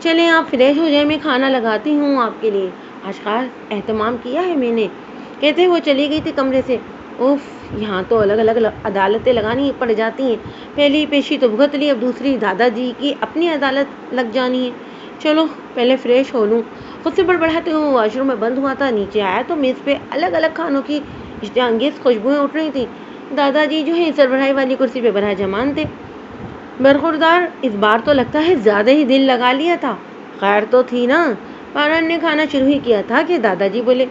چلیں آپ فریش ہو جائیں، میں کھانا لگاتی ہوں آپ کے لیے، آج خاص اہتمام کیا ہے میں نے، کہتے وہ چلی گئی تھی کمرے سے۔ اف، یہاں تو الگ الگ عدالتیں لگانی پڑ جاتی ہیں، پہلی پیشی تو بھگت لی، اب دوسری دادا جی کی اپنی عدالت لگ جانی ہے۔ چلو پہلے فریش ہو لوں۔ خود سے بڑبڑاتے ہوئے واش روم میں بند ہوا تھا، نیچے آیا تو میز پہ الگ الگ کھانوں کی اشتہا انگیز خوشبوئیں اٹھ رہی تھیں۔ دادا جی جو ہے سربراہی والی کرسی پہ براجمان تھے۔ برخوردار، اس بار تو لگتا ہے زیادہ ہی دل لگا لیا تھا، خیر تو تھی نا۔ باران نے کھانا شروع ہی کیا تھا کہ دادا جی بولے،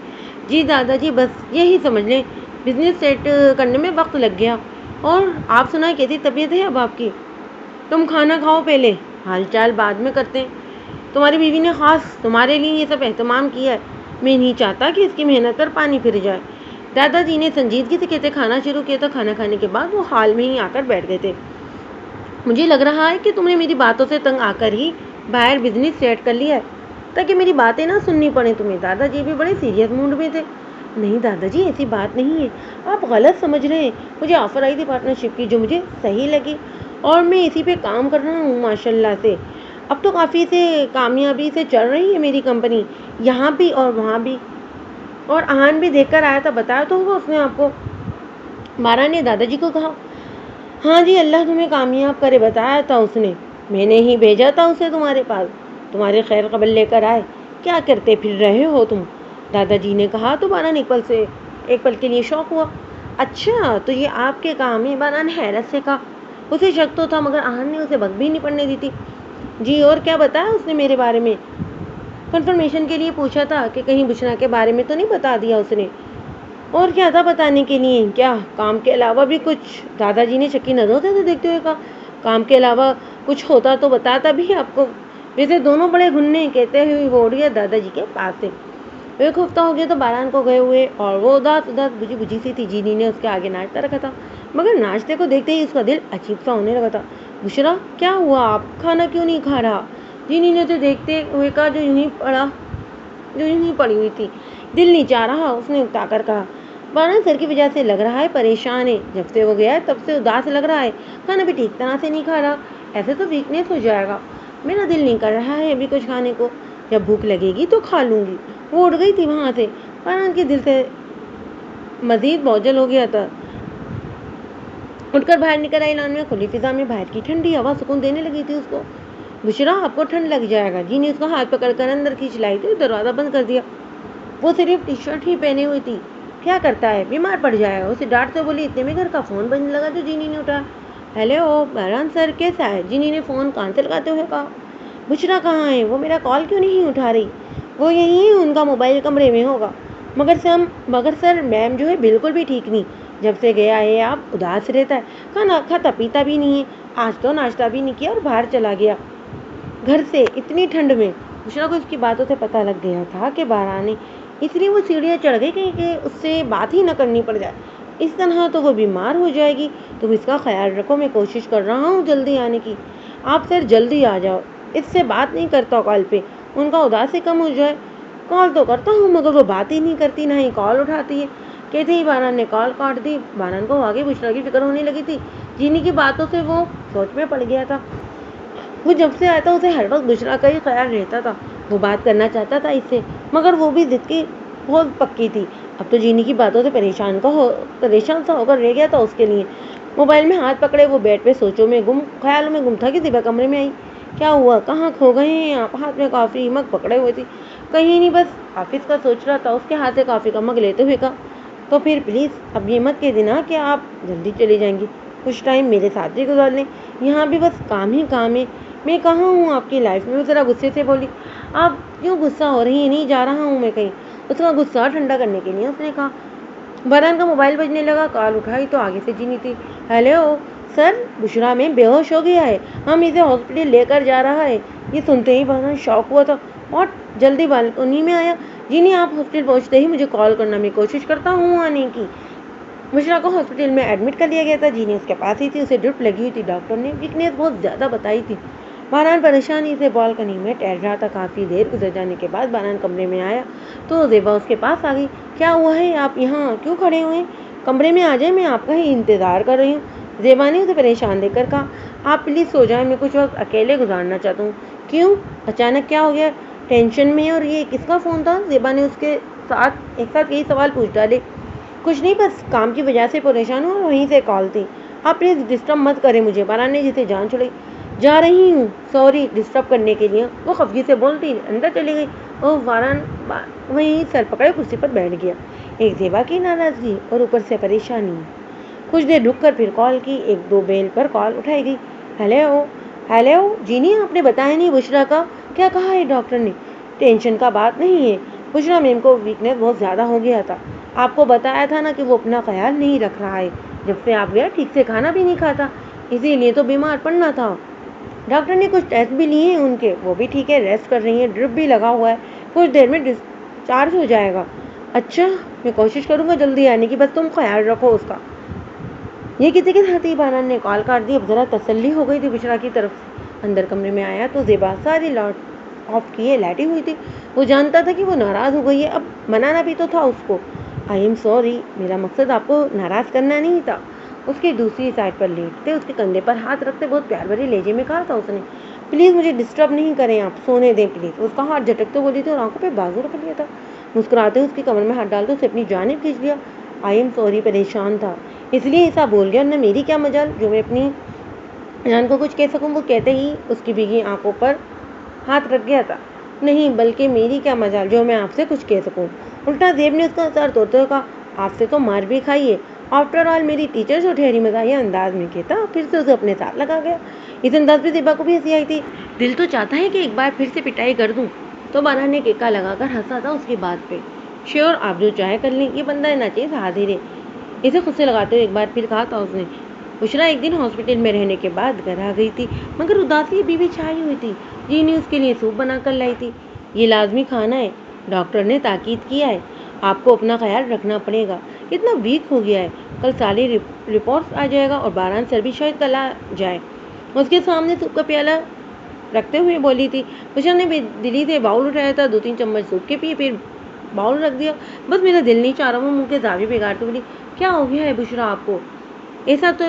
جی دادا جی بس یہی سمجھ لیں بزنس سیٹ کرنے میں وقت لگ گیا۔ اور آپ سنا کیسی طبیعت ہے اب آپ کی؟ تم کھانا کھاؤ پہلے، حال چال بعد میں کرتے ہیں۔ تمہاری بیوی نے خاص تمہارے لیے یہ سب اہتمام کیا ہے، میں نہیں چاہتا کہ اس کی محنت پر پانی پھر جائے۔ دادا جی نے سنجیدگی سے کہتے کھانا شروع کیا تو کھانا کھانے کے بعد وہ حال میں ہی آ کر بیٹھ گئے تھے۔ مجھے لگ رہا ہے کہ تم نے میری باتوں سے تنگ آ کر ہی باہر بزنس سیٹ کر لیا ہے تاکہ میری باتیں نہ سننی پڑیں تمہیں۔ دادا جی بھی بڑے سیریس موڈ میں تھے۔ نہیں دادا جی، ایسی بات نہیں ہے، آپ غلط سمجھ رہے ہیں، مجھے آفر آئی تھی پارٹنرشپ کی جو مجھے صحیح لگی اور میں اسی پہ کام کر رہا ہوں ماشاء اللہ سے۔ اب تو کافی سے کامیابی سے چل رہی ہے میری کمپنی، یہاں بھی اور وہاں بھی، اور آہان بھی دیکھ کر آیا تھا، بتایا تو ہوگا اس نے آپ کو۔ بارہ نے دادا جی کو کہا۔ ہاں جی، اللہ تمہیں کامیاب کرے، بتایا تھا اس نے، میں نے ہی بھیجا تھا اسے تمہارے پاس، تمہارے خیر قبل لے کر آئے۔ کیا کرتے پھر رہے ہو تم؟ دادا جی نے کہا تو بارہ ایک پل کے لیے شوق ہوا۔ اچھا تو یہ آپ کے کام ہے؟ بارہ نے حیرت سے کہا۔ اسے شک تو تھا مگر آہن نے اسے بک بھی نہیں پڑنے دی تھی۔ جی اور کیا بتایا اس نے میرے بارے میں؟ کنفرمیشن کے لیے پوچھا تھا کہ کہیں بشرا کے بارے میں تو نہیں بتا دیا اس نے؟ اور کیا تھا بتانے کے لیے؟ کیا کام کے علاوہ بھی کچھ؟ دادا جی نے شکی نظروں سے دیکھتے ہوئے کہا، کام کے علاوہ کچھ ہوتا تو بتاتا بھی آپ کو۔ ویسے دونوں بڑے گھننے، کہتے ہوئے وہ اڑ گیا دادا جی کے پاس سے۔ ایک ہفتہ ہو گیا تو باران کو گئے ہوئے اور وہ اداس بجھی بجھی سی تھی۔ جینی نے اس کے آگے ناشتہ رکھا تھا مگر ناشتے کو دیکھتے ہی اس کا دل عجیب سا ہونے لگا تھا۔ بشرا کیا ہوا، آپ کھانا کیوں نہیں کھا رہا؟ جینی نے اسے دیکھتے ہوئے کہا جو یوں ہی پڑی ہوئی تھی۔ دل نہیں چاہ رہا، اس نے اکتا کر کہا۔ باران سر کی وجہ سے لگ رہا ہے پریشان ہے، جب سے وہ گیا ہے تب سے اداس لگ رہا ہے، کھانا بھی ٹھیک طرح سے نہیں کھا رہا، ایسے تو ویکنیس ہو جائے گا۔ میرا دل نہیں کر رہا ہے ابھی کچھ کھانے کو، جب بھوک لگے گی تو کھا لوں گی۔ وہ اڑ گئی تھی وہاں سے۔ باران کے دل سے مزید بوجھل ہو گیا تھا۔ اٹھ کر باہر نکل آئی۔ لان میں کھلی فضا میں باہر کی ٹھنڈی ہوا سکون دینے لگی تھی اس کو۔ بشرا آپ کو ٹھنڈ لگ جائے گا، جی نے اس کا ہاتھ پکڑ کر اندر کھینچ لائی تھی، دروازہ بند کر دیا۔ وہ صرف ٹی شرٹ ہی پہنے ہوئی تھی، کیا کرتا ہے، بیمار پڑ جائے گا، اسے ڈانٹ سے بولی۔ اتنے میں گھر کا فون بجنے لگا جو جینی نے اٹھایا۔ ہیلو باران سر، کیسا ہے؟ جینی نے فون کان سے لگاتے ہوئے کہا۔ بشرا کہاں ہے؟ وہ میرا کال کیوں نہیں اٹھا رہی؟ وہ یہی ہے، ان کا موبائل کمرے میں ہوگا۔ مگر سر میم جو ہے بالکل بھی ٹھیک نہیں، جب سے گیا ہے آپ اداس رہتا ہے، کھانا کھاتا پیتا بھی نہیں ہے، آج تو ناشتہ بھی نہیں کیا اور باہر چلا گیا گھر سے اتنی ٹھنڈ میں۔ بشرا کو اس کی باتوں سے پتہ لگ گیا تھا کہ باران نے، اس لیے وہ سیڑھیاں چڑھ گئی کہ اس سے بات ہی نہ کرنی پڑ جائے، اس طرح تو وہ بیمار ہو جائے گی۔ تم اس کا خیال رکھو، میں کوشش کر رہا ہوں جلدی آنے کی، آپ سر جلدی آ جاؤ۔ اس سے بات نہیں کرتا کال پہ، ان کا اداسی کم ہو جائے۔ کال تو کرتا ہوں مگر وہ بات ہی نہیں کرتی، نہ ہی کال اٹھاتی ہے۔ کہتے ہی باران نے کال کاٹ دی۔ باران کو آگے بشرا کی فکر ہونے لگی تھی۔ جینی کی باتوں سے وہ سوچ میں پڑ گیا تھا۔ وہ جب سے آیا تھا اسے ہر وقت بشرا کا ہی خیال رہتا تھا، وہ بات کرنا چاہتا تھا اس سے مگر وہ بھی ضد کی بہت پکی تھی۔ اب تو جینی کی باتوں سے پریشان سا ہو کر رہ گیا تھا اس کے لیے۔ موبائل میں ہاتھ پکڑے وہ بیڈ پہ خیالوں میں گم تھا کہ زیبا کمرے میں آئی۔ کیا ہوا، کہاں کھو گئے ہیں آپ؟ ہاتھ میں کافی مگ پکڑے ہوئے تھی۔ کہیں نہیں، بس آفس کا سوچ رہا تھا، اس کے ہاتھ سے کافی کا مگ لیتے ہوئے کہا۔ تو پھر پلیز اب یہ مت کہہ دینا کہ آپ جلدی چلی جائیں گی، کچھ ٹائم میرے ساتھ بھی گزار لیں، یہاں بھی بس کام ہی کام ہے، میں کہاں ہوں آپ کی لائف میں۔ وہ ذرا غصے سے بولی۔ آپ کیوں غصہ ہو رہی ہیں؟ نہیں جا رہا ہوں میں کہیں، اس کا غصہ ٹھنڈا کرنے کے لیے اس نے کہا۔ باران کا موبائل بجنے لگا، کال اٹھائی تو آگے سے جینی تھی۔ ہیلو سر، بشرا میں بے ہوش ہو گیا ہے، ہم اسے ہاسپٹل لے کر جا رہا ہے۔ یہ سنتے ہی باران شاک ہوا تھا اور جلدی بالکنی میں آیا۔ جینی آپ ہاسپٹل پہنچتے ہی مجھے کال کرنا، میں کوشش کرتا ہوں آنے کی۔ بشرا کو ہاسپٹل میں ایڈمٹ کر لیا گیا تھا، جینی اس کے پاس ہی تھی، اسے ڈرپ لگی ہوئی تھی، ڈاکٹر نے ویکنیس بہت زیادہ بتائی تھی۔ باران پریشانی سے بالکنی میں ٹہل رہا تھا۔ کافی دیر گزر جانے کے بعد باران کمرے میں آیا تو زیبا اس کے پاس آ گئی۔ کیا ہوا ہے، آپ یہاں کیوں کھڑے ہوئے ہیں؟ کمرے میں آ جائیں، میں آپ کا ہی انتظار کر رہی ہوں۔ زیبا نے اسے پریشان دیکھ کر کہا۔ آپ پلیز سو جائیں، میں کچھ وقت اکیلے گزارنا چاہتا ہوں۔ کیوں اچانک کیا ہو گیا؟ ٹینشن میں ہے اور یہ کس کا فون تھا؟ زیبا نے اس کے ساتھ ایک ساتھ کئی سوال پوچھ ڈالے۔ کچھ نہیں، بس کام کی وجہ سے پریشان ہوں اور وہیں سے کال تھی۔ آپ پلیز ڈسٹرب مت کریں مجھے، باران نے جسے جان چھڑائی۔ جا رہی ہوں، سوری ڈسٹرب کرنے کے لیے، وہ خفگی سے بولتی اندر چلی گئی اور باران وہیں سر پکڑے کرسی پر بیٹھ گیا۔ ایک زیبا کی ناراضگی اور اوپر سے پریشانی۔ کچھ دیر رک کر پھر کال کی، ایک دو بیل پر کال اٹھائی گئی۔ ہیلو جینی، آپ نے بتایا نہیں بشرا کا کیا کہا ہے ڈاکٹر نے؟ ٹینشن کا بات نہیں ہے، بشرا میم کو ویکنیس بہت زیادہ ہو گیا تھا، آپ کو بتایا تھا نا کہ وہ اپنا خیال نہیں رکھ رہا ہے، جب سے آپ گیا ٹھیک سے کھانا بھی نہیں کھاتا، اسی لیے تو بیمار پڑنا تھا۔ ڈاکٹر نے کچھ ٹیسٹ بھی لیے ہیں ان کے، وہ بھی ٹھیک ہے، ریسٹ کر رہی ہیں، ڈرپ بھی لگا ہوا ہے، کچھ دیر میں ڈسچارج ہو جائے گا۔ اچھا، میں کوشش کروں گا جلدی آنے کی، بس تم خیال رکھو اس کا۔ یہ کسی کے ساتھ ہی باران نے کال کاٹ دی۔ اب ذرا تسلی ہو گئی تھی بشرا کی طرف سے۔ اندر کمرے میں آیا تو زیبا ساری لائٹ آف کیے لیٹی ہوئی تھی۔ وہ جانتا تھا کہ وہ ناراض ہو گئی ہے، اب منانا بھی تو تھا اس کو۔ آئی ایم سوری، میرا مقصد آپ کو ناراض کرنا نہیں تھا۔ اس کی دوسری سائڈ پر لیٹتے اس کے کندھے پر ہاتھ رکھتے بہت پیار بھرے لہجے میں کہا تھا اس نے، پلیز مجھے ڈسٹرب نہیں کریں، آپ سونے دیں پلیز۔ اس کا ہاتھ جھٹکتے بولی تھی اور آنکھوں پہ بازو رکھ لیا تھا۔ مسکراتے اس کی کمر میں ہاتھ ڈالتے اسے اپنی جانب کھینچ لیا۔ آئی ایم سوری، پریشان تھا اس لیے ایسا بول گیا، نہ میری کیا مجال جو میں اپنی جان کو کچھ کہہ سکوں۔ وہ کہتے ہی اس کی بھیگی آنکھوں پر ہاتھ رکھ گیا تھا۔ نہیں، بلکہ میری کیا مجال جو میں آپ سے کچھ کہہ سکوں۔ الٹا زیب نے اس کا سر توڑتے ہوئے کہا، آپ سے تو مار بھی کھائی ہے، آفٹر آل میری ٹیچر جو ٹھہری مزاحیہ انداز میں کہتا، پھر سے اسے اپنے ساتھ لگا گیا۔ اس انداز پہ زیبا کو بھی ہنسی آئی تھی۔ دل تو چاہتا ہے کہ ایک بار پھر سے پٹائی کر دوں، تو باران نے کیکا لگا کر ہنسا تھا اس کی بات پہ۔ شیور، آپ جو چاہے کر لیں، یہ بندہ ناچیز حاضر ہے، اسے خود سے لگاتے ہوئے ایک بار پھر کہا تھا اس نے۔ بشرا ایک دن ہاسپٹل میں رہنے کے بعد گھر آ گئی تھی، مگر اداسی ابھی بھی چھائی ہوئی تھی۔ جینی اس کے لیے سوپ بنا کر لائی تھی۔ یہ لازمی کھانا ہے، ڈاکٹر نے تاکید کیا ہے، آپ کو اپنا خیال رکھنا پڑے گا، اتنا ویک ہو گیا ہے، کل ساری رپورٹس آ جائے گا اور باران سر بھی شاید کل آ جائے۔ اس کے سامنے سوپ کا پیالہ رکھتے ہوئے بولی تھی۔ بشرا نے بے دلی سے باؤل اٹھایا تھا، 2-3 چمچ سوپ کے پیے، پھر باؤل رکھ دیا۔ بس میرا دل نہیں چاہ رہا، وہ منہ کے زاویے بگاڑتے بولی۔ کیا ہو گیا ہے بشرا آپ کو؟ ایسا تو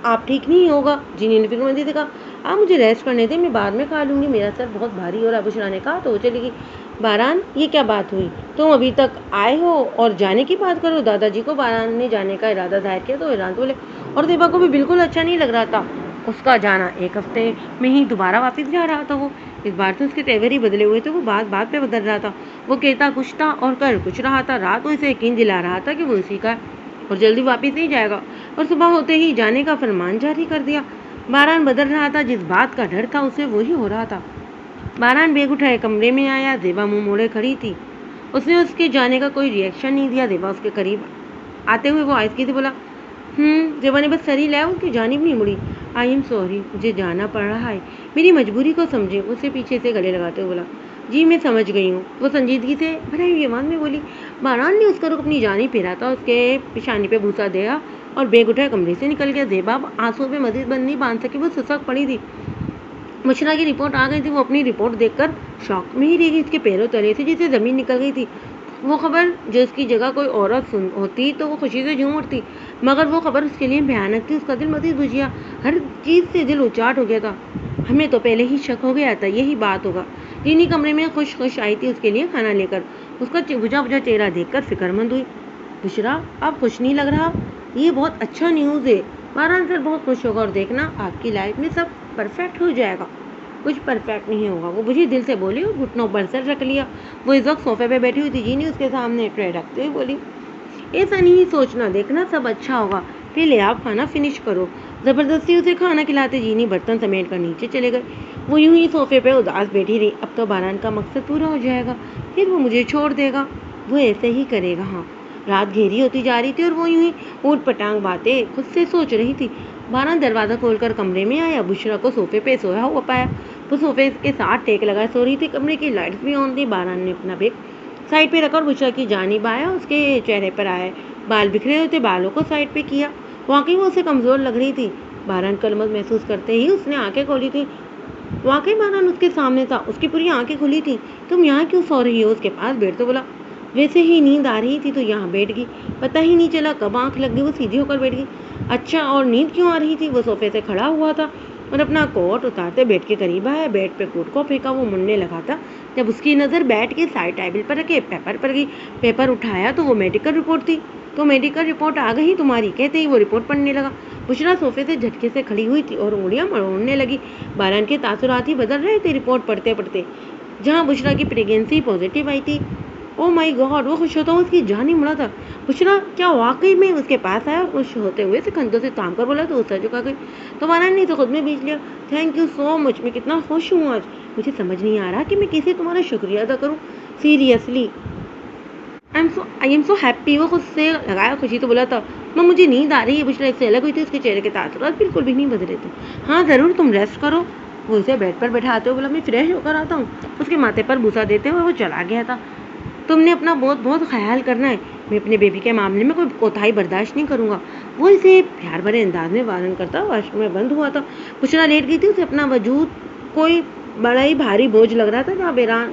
آپ ٹھیک نہیں ہوگا۔ جینی نے فکر مندی سے کہا، آپ مجھے ریسٹ کرنے دیں، میں بعد میں کھا لوں گی، میرا سر بہت بھاری ہو رہا ہے۔ بشرا نے کہا تو وہ چلی گئی۔ باران، یہ کیا بات ہوئی؟ تم ابھی تک آئے ہو اور جانے کی بات کرو؟ دادا جی کو باران نے جانے کا ارادہ ظاہر کیا تو حیران بولے، اور زیبا کو بھی بالکل اچھا نہیں لگ رہا تھا اس کا جانا، ایک ہفتے میں ہی دوبارہ واپس جا رہا تھا وہ۔ اس بار تو اس کے تیور ہی بدلے ہوئے تھے، وہ بات بات پہ بدل رہا تھا، وہ کہتا کچھ تھا اور کر کچھ رہا تھا۔ رات کو اسے یقین دلا رہا تھا کہ وہ اسی کا ہے اور جلدی واپس نہیں جائے گا، اور صبح ہوتے ہی جانے کا فرمان جاری کر دیا۔ باران بدل رہا تھا، جس بات کا ڈر تھا اسے وہی ہو رہا تھا۔ باران بیگ اٹھائے کمرے میں آیا، زیبا منہ موڑے کھڑی تھی، اس نے اس کے جانے کا کوئی ری ایکشن نہیں دیا۔ زیبا اس کے قریب آتے ہوئے وہ آہستگی سے بولا، زیبا نے بس سر ہی لایا، اس کی جانب نہیں مڑی۔ آئی ایم سوری، مجھے جانا پڑ رہا ہے، میری مجبوری کو سمجھے، اسے پیچھے سے گلے لگاتے ہوئے بولا۔ جی میں سمجھ گئی ہوں، وہ سنجیدگی سے بھری ہوئی آواز میں بولی۔ باران نے اس کا رخ اپنی جانب پھیرا تھا، اس کے پیشانی پہ بوسہ دیا اور بیگ اٹھائے کمرے سے نکل گیا۔ زیبا آنسو پہ مزید بند نہیں باندھ سکی، وہ سسک پڑی تھی۔ بشرا کی رپورٹ آ گئی تھی، وہ اپنی رپورٹ دیکھ کر شاک میں ہی رہ گئی، اس کے پیروں تلے سے جیسے زمین نکل گئی تھی۔ وہ خبر جو اس کی جگہ کوئی عورت ہوتی تو وہ خوشی سے جھوم اٹھتی، مگر وہ خبر اس کے لیے بھیانک تھی۔ اس کا دل مزید بجھ گیا، ہر چیز سے دل اچاٹ ہو گیا تھا۔ ہمیں تو پہلے ہی شک ہو گیا تھا یہی بات ہوگا۔ جینی کمرے میں خوش آئی تھی اس کے لیے کھانا لے کر، اس کا بجھا بجھا چہرہ دیکھ کر فکر مند ہوئی۔ بشرا، آپ خوش نہیں لگ رہا، یہ بہت اچھا نیوز ہے، باران سر بہت خوش ہوگا اور دیکھنا آپ کی لائف میں سب پرفیکٹ ہو جائے گا۔ کچھ پرفیکٹ نہیں ہوگا، وہ بجھی دل سے بولی اور گھٹنوں پر سر رکھ لیا۔ وہ اس وقت صوفے پہ بیٹھی ہوئی تھی، جینی اس کے سامنے ٹرے رکھتے ہوئے بولی، ایسا نہیں سوچنا، دیکھنا سب اچھا ہوگا، پہلے آپ کھانا فنش کرو۔ زبردستی اسے کھانا کھلاتے جینی برتن سمیٹ کر نیچے چلے گئے۔ وہ یوں ہی صوفے پہ اداس بیٹھی رہی۔ اب تو باران کا مقصد پورا ہو جائے گا، پھر وہ مجھے چھوڑ دے گا، وہ ایسے ہی کرے گا۔ ہاں، رات گہری ہوتی جا رہی تھی اور وہ یوں ہی اوٹ پٹانگ باتیں خود سے سوچ رہی تھی۔ باران دروازہ کھول کر کمرے میں آیا، بشرا کو صوفے پہ سویا ہوا پایا، وہ صوفے کے ساتھ ٹیک لگائے سو رہی تھی، کمرے کی لائٹس بھی آن تھی۔ باران نے اپنا بیگ سائڈ پہ رکھا اور بشرا کی جانب آیا، اس کے چہرے پر آئے بال بکھرے ہوتے بالوں کو سائڈ پہ کیا، واقعی وہ اسے کمزور لگ رہی تھی۔ باران کا لمس محسوس کرتے ہی اس نے آنکھیں کھولی تھی، واقعی باران اس کے سامنے تھا، اس کی پوری آنکھیں کھلی تھی۔ تم یہاں کیوں سو رہی ہو؟ اس کے پاس بیٹھ بولا۔ ویسے ہی نیند آ رہی تھی تو یہاں بیٹھ گئی، پتہ ہی نہیں چلا کب آنکھ لگ گئی، وہ سیدھی ہو کر بیٹھ گئی۔ اچھا، اور نیند کیوں آ رہی تھی؟ وہ صوفے سے کھڑا ہوا تھا، اور اپنا کوٹ اتارتے بیڈ کے قریب آیا. بیڈ پہ کوٹ کو پھینکا. وہ مڑنے لگا تھا جب اس کی نظر بیڈ کے سائڈ ٹیبل پر رکھے پیپر پر گئی. پیپر اٹھایا تو وہ میڈیکل رپورٹ تھی. تو میڈیکل رپورٹ آ گئی تمہاری, کہتے ہی وہ رپورٹ پڑھنے لگا. بشرا صوفے سے جھٹکے سے کھڑی ہوئی تھی اور انگلیاں مڑوڑنے لگی. باران کے تاثرات ہی بدل رہے تھے رپورٹ پڑھتے پڑھتے. جہاں بشرا کی پریگنینسی پازیٹیو آئی تھی, او مائی گاڈ, وہ خوش ہوتا ہوں اس کی جان ہی مڑا تھا. بشرا کیا واقعی میں اس کے پاس آیا, خوش ہوتے ہوئے کندھوں سے تھام کر بولا تو اس جھکا گئی. تو باران نے تو خود میں بیچ لیا. تھینک یو سو مچ, میں کتنا خوش ہوں آج. مجھے سمجھ نہیں آ رہا کہ میں کیسے تمہارا شکریہ ادا کروں. Seriously I am so happy. وہ خود سے لگایا خوشی تو بولا تھا مجھے نیند آ رہی ہے. بشرا اس سے الگ ہوئی تھی. اس کے چہرے کے تاثرات بالکل بھی نہیں بدلے تھے. ہاں ضرور, تم ریسٹ کرو. وہ اسے بیڈ پر بیٹھاتے ہوئے بولا میں فریش ہو کر آتا ہوں. اس کے ماتھے پر بوسا دیتے ہوئے وہ چلا گیا تھا. تم نے اپنا بہت بہت خیال کرنا ہے. میں اپنے بیبی کے معاملے میں کوئی کوتاہی برداشت نہیں کروں گا. وہ اسے پیار بھرے انداز میں وارن کرتا واش روم میں بند ہوا تھا. بشرا لیٹ گئی تھی. اسے اپنا وجود کوئی بڑا ہی بھاری بوجھ لگ رہا تھا.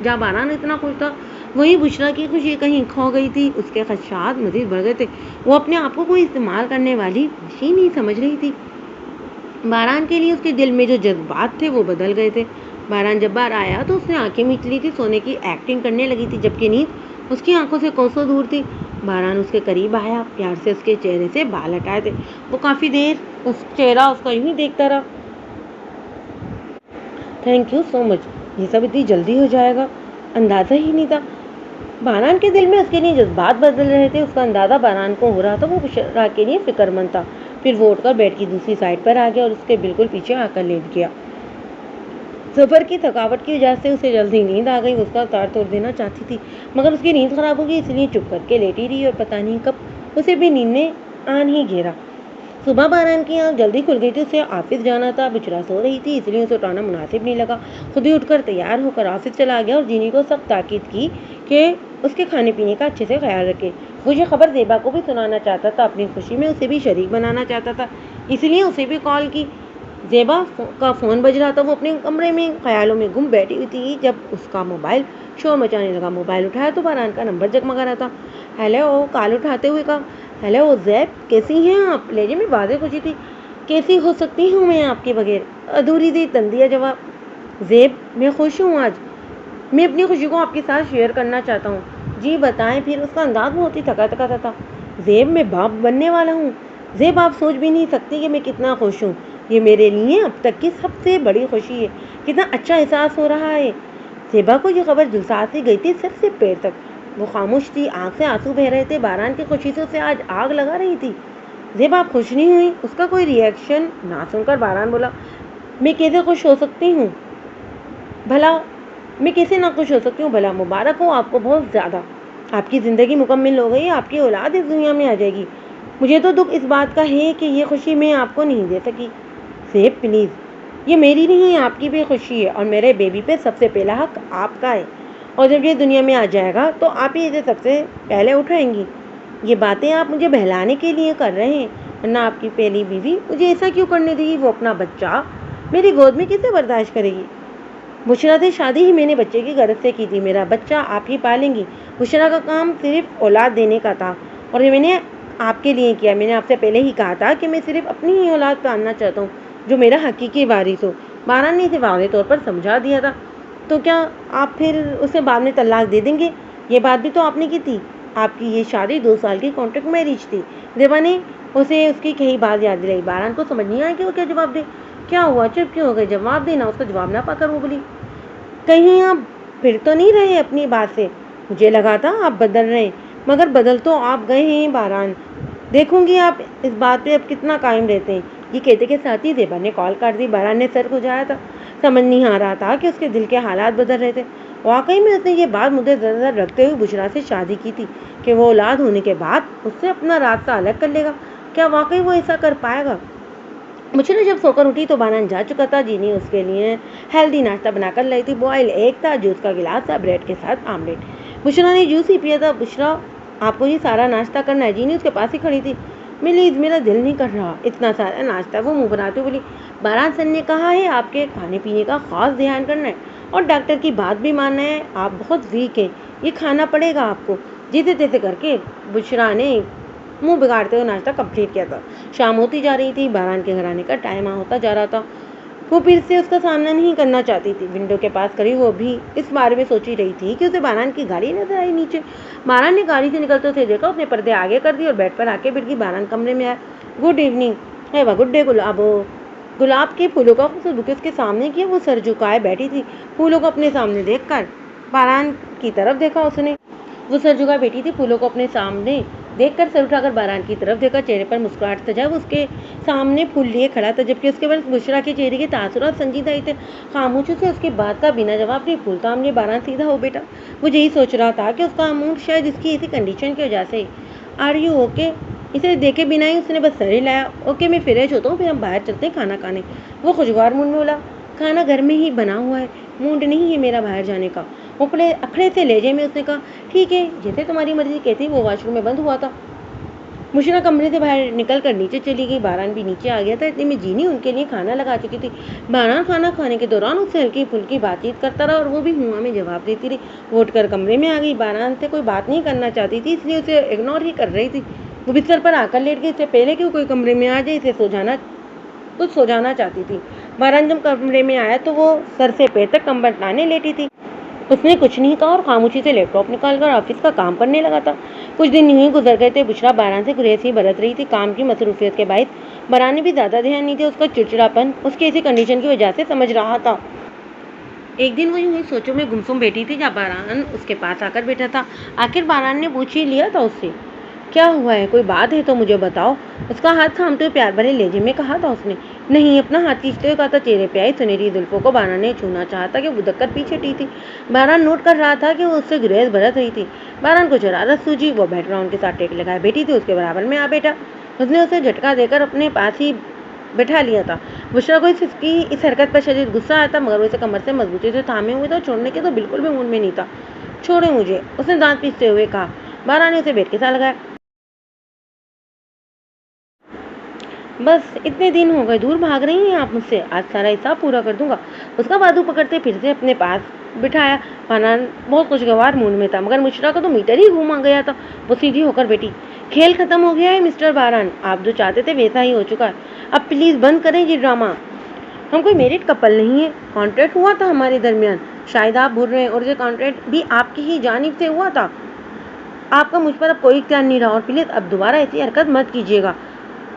جہاں باران اتنا خوش تھا وہی بشرا کی خوشی کہیں کھو گئی تھی. اس کے خدشات مزید بڑھ گئے تھے. وہ اپنے آپ کو کوئی استعمال کرنے والی مشین نہیں سمجھ رہی تھی. باران کے لیے اس کے دل میں جو جذبات تھے وہ بدل گئے تھے. باران جب باہر آیا تو اس نے آنکھیں میچ لی تھی. سونے کی ایکٹنگ کرنے لگی تھی جبکہ نیند اس کی آنکھوں سے کوسوں دور تھی. باران اس کے قریب آیا, پیار سے اس کے چہرے سے بال ہٹائے تھے. وہ کافی دیر اس چہرہ اس کا یوں ہی دیکھتا رہا. تھینک یو سو مچ, یہ سب اتنی جلدی ہو جائے گا اندازہ ہی نہیں تھا. باران کے دل میں اس کے لیے جذبات بدل رہے تھے. اس کا اندازہ باران کو ہو رہا تھا. وہ بشرا کے لیے فکر مند تھا. پھر وہ اٹھ کر بیڈ کی دوسری سائڈ پر آ گیا اور اس کے بالکل پیچھے آ کر لیٹ گیا. سفر کی تھکاوٹ کی وجہ سے اسے جلدی نیند آ گئی. اس کا تار توڑ دینا چاہتی تھی مگر اس کی نیند خراب ہو گئی, اس لیے چپ کر کے لیٹی رہی اور پتہ نہیں کب اسے بھی نیند نے آن ہی گھیرا. صبح باران کی آنکھ جلدی کھل گئی تھی. اسے آفس جانا تھا. بچرا سو رہی تھی اس لیے اسے اٹھانا مناسب نہیں لگا. خود ہی اٹھ کر تیار ہو کر آفس چلا گیا اور جینی کو سخت تاکید کی کہ اس کے کھانے پینے کا اچھے سے خیال رکھے. وہ یہ خبر زیبا کو بھی سنانا چاہتا تھا. اپنی خوشی میں اسے بھی شریک بنانا چاہتا تھا, اس لیے اسے بھی کال کی. زیبا کا فون بج رہا تھا. وہ اپنے کمرے میں خیالوں میں گم بیٹھی ہوئی تھی جب اس کا موبائل شور مچانے لگا. موبائل اٹھایا تو باران کا نمبر جگمگا رہا تھا. ہیلو, کال اٹھاتے ہوئے کہا ہیلو زیب, کیسی ہیں آپ؟ لہجے میں واضح خوشی تھی. کیسی ہو سکتی ہوں میں آپ کے بغیر؟ ادھوری دی تندیا جواب. زیب میں خوش ہوں آج. میں اپنی خوشی کو آپ کے ساتھ شیئر کرنا چاہتا ہوں. جی بتائیں پھر. اس کا انداز بہت ہی تھکا تھکا تھا. زیب میں باپ بننے والا ہوں. زیب آپ سوچ بھی نہیں سکتی کہ میں کتنا خوش ہوں. یہ میرے لیے اب تک کی سب سے بڑی خوشی ہے. کتنا اچھا احساس ہو رہا ہے. زیبا کو یہ خبر جلسات سی گئی تھی سر سے پیر تک. وہ خاموش تھی, آنکھ سے آنسو بہ رہے تھے. باران کی خوشی سے اسے آج آگ لگا رہی تھی. زیبا آپ خوش نہیں ہوئی؟ اس کا کوئی ری ایکشن نہ سن کر باران بولا میں کیسے خوش ہو سکتی ہوں بھلا, میں کیسے نہ خوش ہو سکتی ہوں بھلا. مبارک ہو آپ کو بہت زیادہ. آپ کی زندگی مکمل ہو گئی. آپ کی اولاد اس دنیا میں آ جائے گی. مجھے تو دکھ اس بات کا ہے کہ یہ خوشی میں آپ کو نہیں دے سکی. زیب پلیز, یہ میری نہیں آپ کی بھی خوشی ہے اور میرے بیبی پہ سب سے پہلا حق آپ کا ہے. اور جب یہ دنیا میں آ جائے گا تو آپ ہی اسے سب سے پہلے اٹھائیں گی. یہ باتیں آپ مجھے بہلانے کے لیے کر رہے ہیں, ورنہ آپ کی پہلی بیوی مجھے ایسا کیوں کرنے دے گی؟ وہ اپنا بچہ میری گود میں کیسے برداشت کرے گی؟ بشرا سے شادی ہی میں نے بچے کی غرض سے کی تھی. میرا بچہ آپ ہی پالیں گی. بشرا کا کام صرف اولاد دینے کا تھا اور یہ میں نے آپ کے لیے کیا. میں نے آپ سے پہلے ہی کہا تھا کہ میں صرف اپنی ہی اولاد پالنا چاہتا ہوں جو میرا حقیقی وارث ہو. باران نے اسے واضح طور پر سمجھا دیا تھا. تو کیا آپ پھر اسے بعد میں طلاق دے دیں گے؟ یہ بات بھی تو آپ نے کی تھی. آپ کی یہ شادی 2 سال کی کانٹریکٹ میرج تھی. زیبا نے اسے اس کی کئی بات یاد دلائی. باران کو سمجھ نہیں آیا کہ وہ کیا جواب دے. کیا ہوا, چپ کیوں ہو گئے؟ جواب دینا. اس کا جواب نہ پا کر وہ بولی کہیں آپ پھر تو نہیں رہے اپنی بات سے؟ مجھے لگا تھا آپ بدل رہے ہیں, مگر بدل تو آپ گئے ہیں باران. دیکھوں گی آپ اس بات پہ اب کتنا قائم رہتے ہیں. یہ کہتے کے ساتھ ہی زیبا نے کال کاٹ دی. باران نے سر کھجایا تھا. سمجھ نہیں آ رہا تھا کہ اس کے دل کے حالات بدل رہے تھے. واقعی میں اس نے یہ بات مجھے نظر رکھتے ہوئے بشرا سے شادی کی تھی کہ وہ اولاد ہونے کے بعد اس سے اپنا راستہ الگ کر لے گا. کیا واقعی وہ ایسا کر پائے گا؟ بشرا جب سو کر اٹھی تو باران جا چکا تھا. جینی اس کے لیے ہیلدی ناشتہ بنا کر لائی تھی. بوائل ایگ تھا, جوس کا گلاس تھا, بریڈ کے ساتھ آملیٹ. بشرا نے جوس ہی پیا تھا. بشرا آپ کو یہ سارا ناشتہ کرنا ہے؟ جینی اس کے پاس ہی کھڑی تھی. پلیز, میرا دل نہیں کر رہا اتنا سارا ناشتہ. وہ منہ بناتے بولی باران سر نے کہا ہے آپ کے کھانے پینے کا خاص دھیان کرنا ہے اور ڈاکٹر کی بات بھی ماننا ہے. آپ بہت ویک ہیں, یہ کھانا پڑے گا آپ کو. جیسے تیسے کر کے بشرا نے منہ بگاڑتے ہوئے ناشتہ کمپلیٹ کیا تھا. شام ہوتی جا رہی تھی. باران کے گھر آنے کا ٹائم ہوتا جا رہا تھا. وہ پھر سے اس کا سامنا نہیں کرنا چاہتی تھی۔ ونڈو کے پاس کھڑی وہ بھی اس بارے میں سوچ ہی رہی تھی کہ اسے باران کی گاڑی نظر آئی نیچے۔ باران نے گاڑی سے نکلتے اسے دیکھا، اس نے پردے آگے کر دی اور بیڈ پر آ کے بیٹھ گئی۔ باران کمرے میں آیا۔ گڈ ایوننگ ہے، گڈ ڈے گلاب کے پھولوں کا خوبصورت بکے اس کے سامنے کیا۔ وہ سر جھکائے بیٹھی تھی، پھولوں کو اپنے سامنے دیکھ کر باران کی طرف دیکھا اس نے۔ وہ سر جھکائے بیٹھی تھی، پھولوں کو اپنے سامنے دیکھ کر سر اٹھا کر باران کی طرف دیکھا۔ چہرے پر مسکراہٹ سجا، وہ اس کے سامنے پھول لیے کھڑا تھا، جبکہ اس کے بعد بشرا کے چہرے کے تاثرات سنجیدہ ہی تھے۔ خاموشی سے اس کی بات کا بنا جواب نہیں پھول تھام لیے۔ باران سیدھا ہو بیٹا۔ وہ یہی سوچ رہا تھا کہ اس کا موڈ شاید اس کی ایسی کنڈیشن کی وجہ سے۔ Are you okay? اسے دیکھے بنا ہی اس نے بس سر ہلایا۔ اوکے، میں فریش ہوتا ہوں، پھر ہم باہر چلتے ہیں کھانا کھانے۔ وہ خوشگوار موڈ میں بولا، کھانا گھر میں ہی بنا ہوا ہے، موڈ نہیں ہے میرا باہر جانے کا۔ وہ اکھڑے سے لہجے میں اس نے کہا، ٹھیک ہے جیسے تمہاری مرضی کہتی۔ وہ واش روم میں بند ہوا تھا۔ بشرا کمرے سے باہر نکل کر نیچے چلی گئی۔ باران بھی نیچے آ گیا تھا۔ اتنے میں جینی ان کے لیے کھانا لگا چکی تھی۔ باران کھانا کھانے کے دوران اس سے ہلکی پھلکی بات چیت کرتا رہا اور وہ بھی ہوا میں جواب دیتی رہی۔ وہ اٹھ کر کمرے میں آ گئی۔ باران سے کوئی بات نہیں کرنا چاہتی تھی، اس لیے اسے اگنور ہی کر رہی تھی۔ وہ بستر پر آ کر لیٹ گئی۔ اس سے پہلے کہ کوئی کمرے میں آ جائے اسے سو جانا چاہتی تھی۔ باران جب کمرے میں آیا تو وہ سر سے پیر تک کمبل ٹانے لیٹی تھی۔ اس نے کچھ نہیں کہا اور خاموشی سے لیپ ٹاپ نکال کر آفس کا کام کرنے لگا تھا۔ کچھ دن یوں ہی گزر گئے تھے۔ بشرا باران سے گریز ہی برت رہی تھی۔ کام کی مصروفیت کے باعث باران نے بھی زیادہ دھیان نہیں دیا۔ اس کا چڑچڑاپن اس کی ایسی کنڈیشن کی وجہ سے سمجھ رہا تھا۔ ایک دن وہ یوں ہی سوچوں میں گمسم بیٹھی تھی جب باران اس کے پاس آ کر بیٹھا تھا۔ آخر باران نے پوچھ ہی لیا تھا اس سے، کیا ہوا ہے؟ کوئی بات ہے تو مجھے بتاؤ۔ اس کا ہاتھ تھامتے ہوئے پیار بھرے لہجے میں کہا تھا اس نے۔ نہیں، اپنا ہاتھ کھینچتے ہوئے کہا تھا۔ چہرے پہ آئی سنہری زلفوں کو باران نے چھونا چاہا تھا کہ وہ دھک کر پیچھے ہٹی تھی۔ باران نوٹ کر رہا تھا کہ وہ اس سے گریز برت رہی تھی۔ باران کو شرارت سوجی۔ وہ بیٹھ گراؤنڈ کے ساتھ ٹیک لگائے بیٹھی تھی، اس کے برابر میں آ بیٹھا۔ اس نے اسے جھٹکا دے کر اپنے پاس ہی بٹھا لیا تھا۔ بشرا کو اس کی اس حرکت پر شدید غصہ آیا تھا، مگر وہ اسے کمر سے مضبوطی سے تھامے ہوئے تھا، چھوڑنے کے تو بالکل بھی موڈ میں نہیں تھا۔ چھوڑے مجھے، اس نے دانت پیستے ہوئے کہا۔ باران نے اسے بیٹ کے ساتھ لگایا۔ بس اتنے دن ہو گئے دور بھاگ رہی ہیں آپ مجھ سے، آج سارا حساب پورا کر دوں گا۔ اس کا بازو پکڑتے پھر سے اپنے پاس بٹھایا۔ باران بہت خوشگوار موڈ میں تھا، مگر بشرا کا تو میٹر ہی گھوما گیا تھا۔ وہ سیدھی ہو کر بیٹھی۔ کھیل ختم ہو گیا ہے مسٹر باران، آپ جو چاہتے تھے ویسا ہی ہو چکا ہے۔ اب پلیز بند کریں یہ ڈرامہ۔ ہم کوئی میرڈ کپل نہیں ہے، کانٹریکٹ ہوا تھا ہمارے درمیان، شاید آپ بھول رہے ہیں، اور یہ کانٹریکٹ بھی آپ کی ہی جانب سے ہوا تھا۔ آپ کا مجھ پر اب کوئی اختیار نہیں رہا، اور پلیز اب دوبارہ ایسی حرکت مت کیجیے گا۔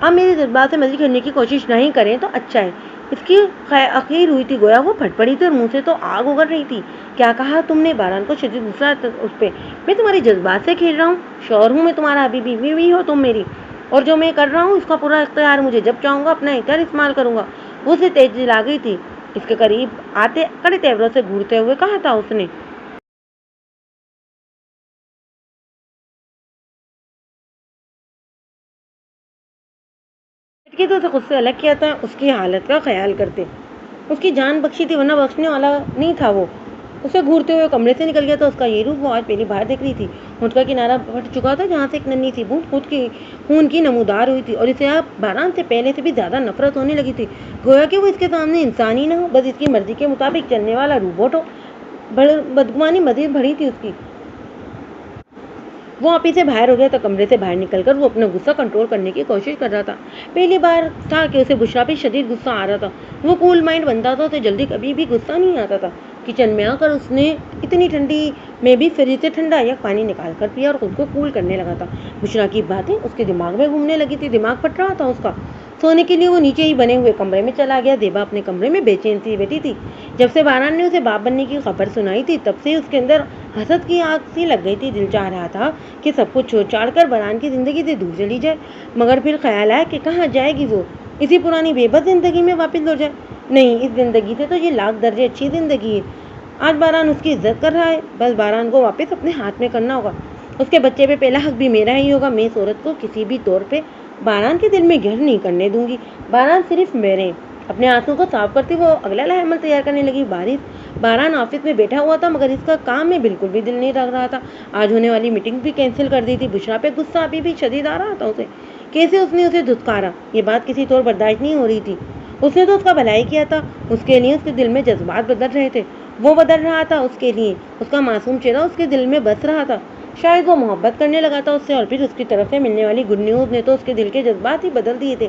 آپ میرے جذبات سے مزید کرنے کی کوشش نہیں کریں تو اچھا ہے۔ اس کی اخیر ہوئی تھی، گویا وہ پھٹ پڑی تھی اور منہ سے تو آگ اگل رہی تھی۔ کیا کہا تم نے؟ باران کو شدید غصہ تھا اس پہ۔ میں تمہارے جذبات سے کھیل رہا ہوں؟ شوہر ہوں میں تمہارا، ابھی بیوی ہو تم میری، اور جو میں کر رہا ہوں اس کا پورا اختیار مجھے، جب چاہوں گا اپنا اختیار استعمال کروں گا۔ وہ اسے تیز دل آ گئی تھی۔ اس کے قریب آتے کڑے تیوروں سے گھورتے ہوئے کہا تھا اس نے۔ کہ تو اسے خود سے الگ کیا تھا، اس کی حالت کا خیال کرتے اس کی جان بخشی تھی، ورنہ بخشنے والا نہیں تھا وہ۔ اسے گھورتے ہوئے کمرے سے نکل گیا تھا۔ اس کا یہ روپ وہ آج پہلی بار دیکھ رہی تھی۔ ہونٹ کا کنارہ پھٹ چکا تھا، جہاں سے ایک ننھی سی بوند خون کی نمودار ہوئی تھی، اور اسے اب باران سے پہلے سے بھی زیادہ نفرت ہونے لگی تھی، گویا کہ وہ اس کے سامنے انسان ہی نہ ہو، بس اس کی مرضی کے مطابق چلنے والا روبوٹ ہو۔ بدگمانی مزید بڑھی تھی اس کی۔ وہ آفس سے باہر ہو گیا تھا۔ کمرے سے باہر نکل کر وہ اپنا غصہ کنٹرول کرنے کی کوشش کر رہا تھا۔ پہلی بار تھا کہ اسے بشرا پہ شدید غصہ آ رہا تھا۔ وہ کول مائنڈ بنتا تھا، اسے جلدی کبھی بھی غصہ نہیں آتا تھا۔ کچن میں آ کر اس نے اتنی ٹھنڈی میں بھی فریج سے ٹھنڈا یا پانی نکال کر پیا اور خود کو کول کرنے لگا تھا۔ بشرا کی باتیں اس کے دماغ میں گھومنے لگی تھی، دماغ پھٹ رہا تھا اس کا۔ سونے کے لیے وہ نیچے ہی بنے ہوئے کمرے میں چلا گیا۔ زیبا اپنے کمرے میں بے چین سی بیٹھی تھی۔ جب سے باران نے اسے باپ بننے کی خبر سنائی تھی، تب سے اس کے اندر حسد کی آگ سی لگ گئی تھی۔ دل چاہ رہا تھا کہ سب کچھ چھوڑ چھاڑ کر باران کی زندگی سے دور چلی جائے، مگر پھر خیال آیا کہ کہاں جائے گی وہ، اسی پرانی بے بس زندگی میں واپس لوٹ جائے۔ نہیں، اس زندگی سے تو یہ لاکھ درجے اچھی زندگی ہے۔ آج باران اس کی عزت کر رہا ہے، بس باران کو واپس اپنے ہاتھ میں کرنا ہوگا۔ اس کے بچے پہ پہلا حق بھی میرا ہی ہوگا۔ میں اس عورت کو کسی بھی طور پہ باران کے دل میں گھر نہیں کرنے دوں گی۔ باران صرف میرے۔ اپنے آنسوں کو صاف کرتی وہ اگلا عمل تیار کرنے لگی۔ باران آفس میں بیٹھا ہوا تھا، مگر اس کا کام میں بالکل بھی دل نہیں لگ رہا تھا۔ آج ہونے والی میٹنگ بھی کینسل کر دی تھی۔ بشرا پہ غصہ ابھی بھی شدید آ رہا تھا اسے۔ کیسے اس نے اسے دھتکارا، یہ بات کسی طور برداشت نہیں ہو رہی تھی۔ اس نے تو اس کا بھلائی کیا تھا، اس کے لیے اس کے دل میں جذبات بدل رہے تھے، وہ بدل رہا تھا اس کے لیے۔ اس کا معصوم چہرہ اس کے دل میں بس رہا تھا، شاید وہ محبت کرنے لگا تھا اس سے، اور پھر اس کی طرف سے ملنے والی گڈ نیوز نے تو اس کے دل کے جذبات ہی بدل دیے تھے۔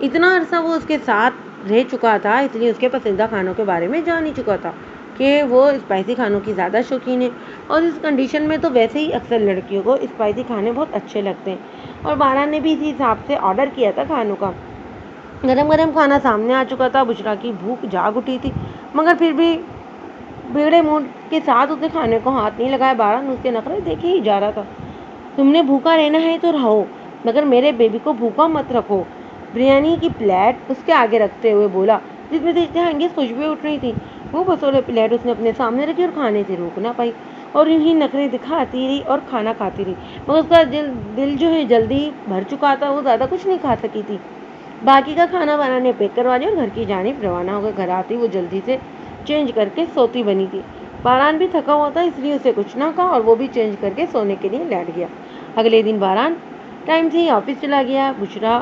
اتنا عرصہ وہ اس کے ساتھ رہ چکا تھا، اس لیے اس کے پسندیدہ کھانوں کے بارے میں جان ہی چکا تھا کہ وہ اسپائسی کھانوں کی زیادہ شوقین ہے، اور اس کنڈیشن میں تو ویسے ہی اکثر لڑکیوں کو اسپائسی کھانے بہت اچھے لگتے ہیں۔ اور باران نے بھی اسی حساب سے آرڈر کیا تھا کھانوں کا۔ گرم گرم کھانا سامنے آ چکا تھا، بشریٰ کی بھوک جاگ اٹھی تھی، مگر پھر بھی بیڑے موڈ کے ساتھ اس نے کھانے کو ہاتھ نہیں لگایا۔ باران اس کے نخرے دیکھے ہی جا رہا تھا۔ تم نے بھوکا رہنا ہے تو رہو، مگر میرے بیبی کو بھوکا مت رکھو، بریانی کی پلیٹ اس کے آگے رکھتے ہوئے بولا، جس میں سے اشتہا انگیز خوشبوئیں اٹھ رہی تھی۔ وہ بسولے پلیٹ اس نے اپنے سامنے رکھی اور کھانے سے روک نہ پائی، اور یوں ہی نخرے دکھاتی رہی اور کھانا کھاتی رہی، مگر اس کا دل جو ہے جلدی بھر چکا تھا، وہ زیادہ کچھ نہیں کھا سکی تھی۔ باقی کا کھانا باران نے پیک کروا لیا اور گھر کی جانب روانہ ہو گئے۔ گھر آتی وہ جلدی سے چینج کر کے سوتی بنی تھی۔ باران بھی تھکا ہوا تھا، اس لیے اسے کچھ نہ کہا اور وہ بھی چینج کر کے سونے کے لیے لیٹ گیا۔ اگلے دن باران ٹائم سے ہی آفس چلا گیا۔ بشریٰ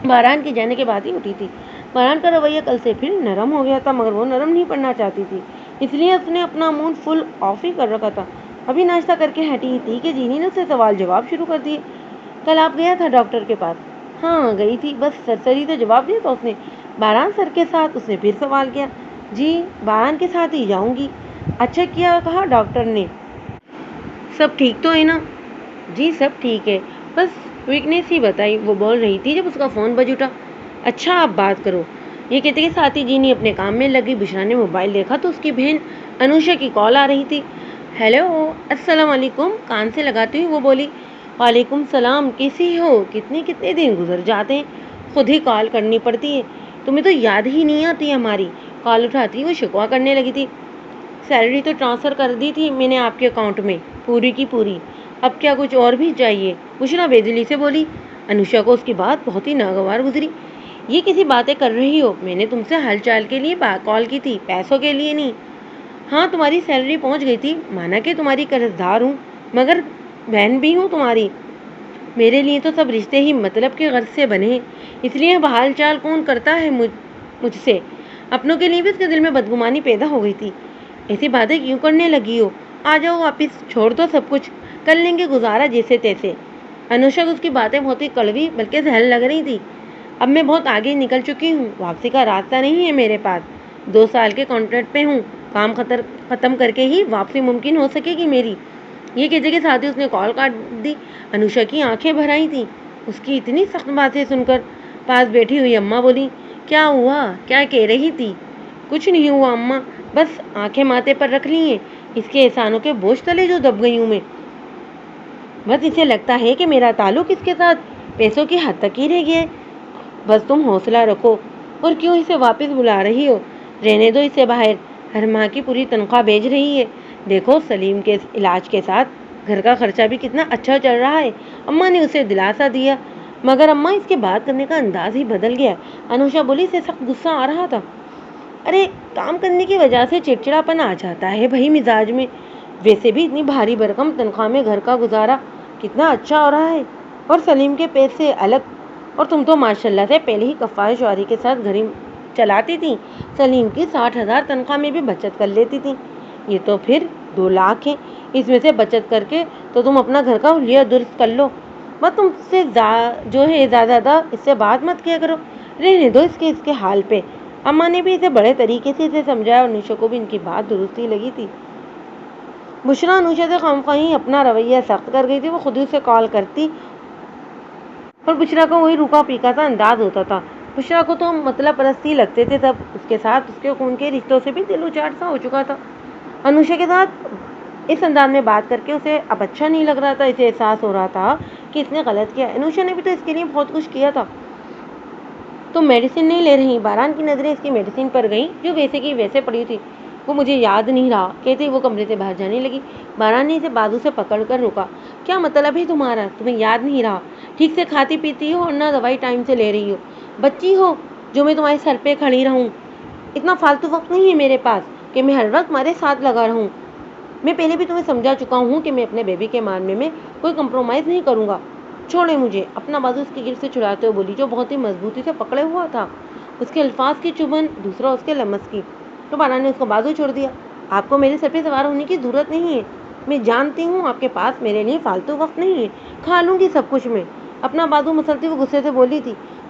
باران کے جانے کے بعد ہی اٹھی تھی۔ باران کا رویہ کل سے پھر نرم ہو گیا تھا، مگر وہ نرم نہیں پڑنا چاہتی تھی، اس لیے اس نے اپنا موڈ فل آف ہی کر رکھا تھا۔ ابھی ناشتہ کر کے ہٹی تھی کہ جینی نے اسے سوال جواب شروع کر دیے۔ کل آپ گیا تھا ڈاکٹر کے پاس؟ ہاں گئی تھی، بس سرسری تو جواب دیا تھا اس نے۔ باران سر کے ساتھ اس نے پھر سوال کیا۔ جی باران کے ساتھ ہی جاؤں گی۔ اچھا کیا کہا ڈاکٹر نے؟ سب ٹھیک تو ہے نا؟ جی سب ٹھیک ہے، بس ویکنیس ہی بتائی، وہ بول رہی تھی جب اس کا فون بج اٹھا۔ اچھا آپ بات کرو، یہ کہتے کہ ساتھی جینی اپنے کام میں لگی۔ بشریٰ نے موبائل دیکھا تو اس کی بہن انوشا کی کال آ رہی تھی۔ ہیلو السلام علیکم، کان سے لگاتی ہوئی وہ بولی۔ وعلیکم السلام، کیسی ہو؟ کتنے دن گزر جاتے ہیں، خود ہی کال کرنی پڑتی ہے، تمہیں تو یاد ہی نہیں آتی ہماری۔ کال اٹھاتی وہ شکوہ کرنے لگی تھی۔ سیلری تو ٹرانسفر کر دی تھی میں نے آپ کے اکاؤنٹ میں، پوری کی پوری، اب کیا کچھ اور بھی چاہیے؟ بشریٰ بےدلی سے بولی۔ انوشا کو اس کی بات بہت ہی ناگوار گزری۔ یہ کیسی باتیں کر رہی ہو؟ میں نے تم سے حال چال کے لیے کال کی تھی، پیسوں کے لیے نہیں۔ ہاں تمہاری سیلری پہنچ گئی تھی، مانا کہ تمہاری قرض دار ہوں، مگر بہن بھی ہوں تمہاری۔ میرے لیے تو سب رشتے ہی مطلب کے غرض سے بنے ہیں، اس لیے اب حال چال کون کرتا ہے مجھ سے؟ اپنوں کے لیے بھی اس کے دل میں بدگمانی پیدا ہو گئی تھی۔ ایسی باتیں کیوں کرنے لگی ہو؟ آ جاؤ واپس، چھوڑ دو سب کچھ، کر لیں گے گزارا جیسے تیسے۔ انوشا کو اس کی باتیں بہت ہی کڑوی بلکہ زہر لگ رہی تھی۔ اب میں بہت آگے نکل چکی ہوں، واپسی کا راستہ نہیں ہے میرے پاس، 2 سال کے کانٹریکٹ پہ ہوں، کام ختم کر کے ہی واپسی ممکن ہو سکے گی میری۔ یہ کہتے کے ساتھ ہی اس نے کال کاٹ دی۔ انوشا کی آنکھیں بھر آئی تھیں اس کی اتنی سخت باتیں سن کر۔ پاس بیٹھی ہوئی اماں بولی، کیا ہوا؟ کیا کہہ رہی تھی؟ کچھ نہیں ہوا اماں، بس آنکھیں ماتھے پر رکھ لی ہیں، اس کے احسانوں کے بوجھ تلے جو دب گئی ہوں میں۔ بس اسے لگتا ہے کہ میرا تعلق اس کے ساتھ پیسوں کی حد تک ہی رہ گیا ہے۔ بس تم حوصلہ رکھو، اور کیوں اسے واپس بلا رہی ہو؟ رہنے دو اسے باہر، ہر ماہ کی پوری تنخواہ بھیج رہی ہے، دیکھو سلیم کے علاج کے ساتھ گھر کا خرچہ بھی کتنا اچھا چل رہا ہے۔ اماں نے اسے دلاسا دیا، مگر اماں اس کے بات کرنے کا انداز ہی بدل گیا۔ انوشا بولی، اسے سخت غصہ آ رہا تھا۔ ارے کام کرنے کی وجہ سے چڑچڑاپن آ جاتا ہے بھائی مزاج میں، ویسے بھی اتنی بھاری بھرکم تنخواہ میں گھر کا گزارا کتنا اچھا ہو رہا ہے، اور سلیم کے پیسے الگ، اور تم تو ماشاءاللہ سے پہلے ہی کفایت شعاری کے ساتھ گھر چلاتی تھی، سلیم کی 60,000 تنخواہ میں بھی بچت کر لیتی تھی، یہ تو پھر 2 لاکھ ہے، اس میں سے بچت کر کے تو تم اپنا گھر کا حلیہ درست کر لو، بس تم سے جو ہے زیادہ اس سے بات مت کیا کرو، رہنے دو اس کے حال پہ۔ اماں نے بھی اسے بڑے طریقے سے اسے سمجھایا، اور انوشا کو بھی ان کی بات درست ہی لگی تھی۔ بشریٰ انوشا سے خواہی اپنا رویہ سخت کر گئی تھی، وہ خود ہی اسے کال کرتی اور بشریٰ کا وہی روکا پیکا سا انداز ہوتا تھا۔ بشریٰ کو تو مطلب پرستی لگتے تھے تب، اس کے ساتھ اس کے خون کے رشتوں سے بھی دل اچاٹ سا ہو چکا تھا۔ انوشا کے ساتھ اس انداز میں بات کر کے اسے اب اچھا نہیں لگ رہا تھا، اسے احساس ہو رہا تھا کہ اس نے غلط کیا۔ انوشا نے بھی تو اس کے لیے بہت کچھ کیا تھا۔ تم میڈیسن نہیں لے رہی؟ باران کی نظریں اس کی میڈیسن پر گئیں جو ویسے کی ویسے پڑی تھی۔ وہ مجھے یاد نہیں رہا، کہتے وہ کمرے سے باہر جانے لگی۔ باران نے اسے بازو سے پکڑ کر روکا۔ کیا مطلب ہے تمہارا؟ تمہیں یاد نہیں رہا؟ ٹھیک سے کھاتی پیتی ہو اور نہ دوائی ٹائم سے لے رہی ہو، بچی ہو جو میں تمہارے سر پہ کھڑی رہوں؟ اتنا فالتو وقت نہیں ہے میرے پاس کہ میں ہر وقت تمہارے ساتھ لگا رہوں۔ میں پہلے بھی تمہیں سمجھا چکا ہوں کہ میں اپنے بیبی کے معاملے میں کوئی کمپرومائز نہیں کروں گا۔ چھوڑے مجھے۔ اپنا بازو اس کی گرد سے چھڑاتے ہوئے بولی، جو بہت ہی مضبوطی سے پکڑے ہوا تھا۔ اس کے الفاظ کی چبھن، دوسرا اس کے لمس کی، تو باران نے اس کا بازو چھوڑ دیا۔ آپ کو میرے سر پہ سوار ہونے کی ضرورت نہیں ہے، میں جانتی ہوں آپ کے پاس میرے لیے فالتو وقت نہیں ہے، کھا لوں گی سب کچھ میں۔ اپنا بازو مسلتی ہوئے غصے سے بولی تھی۔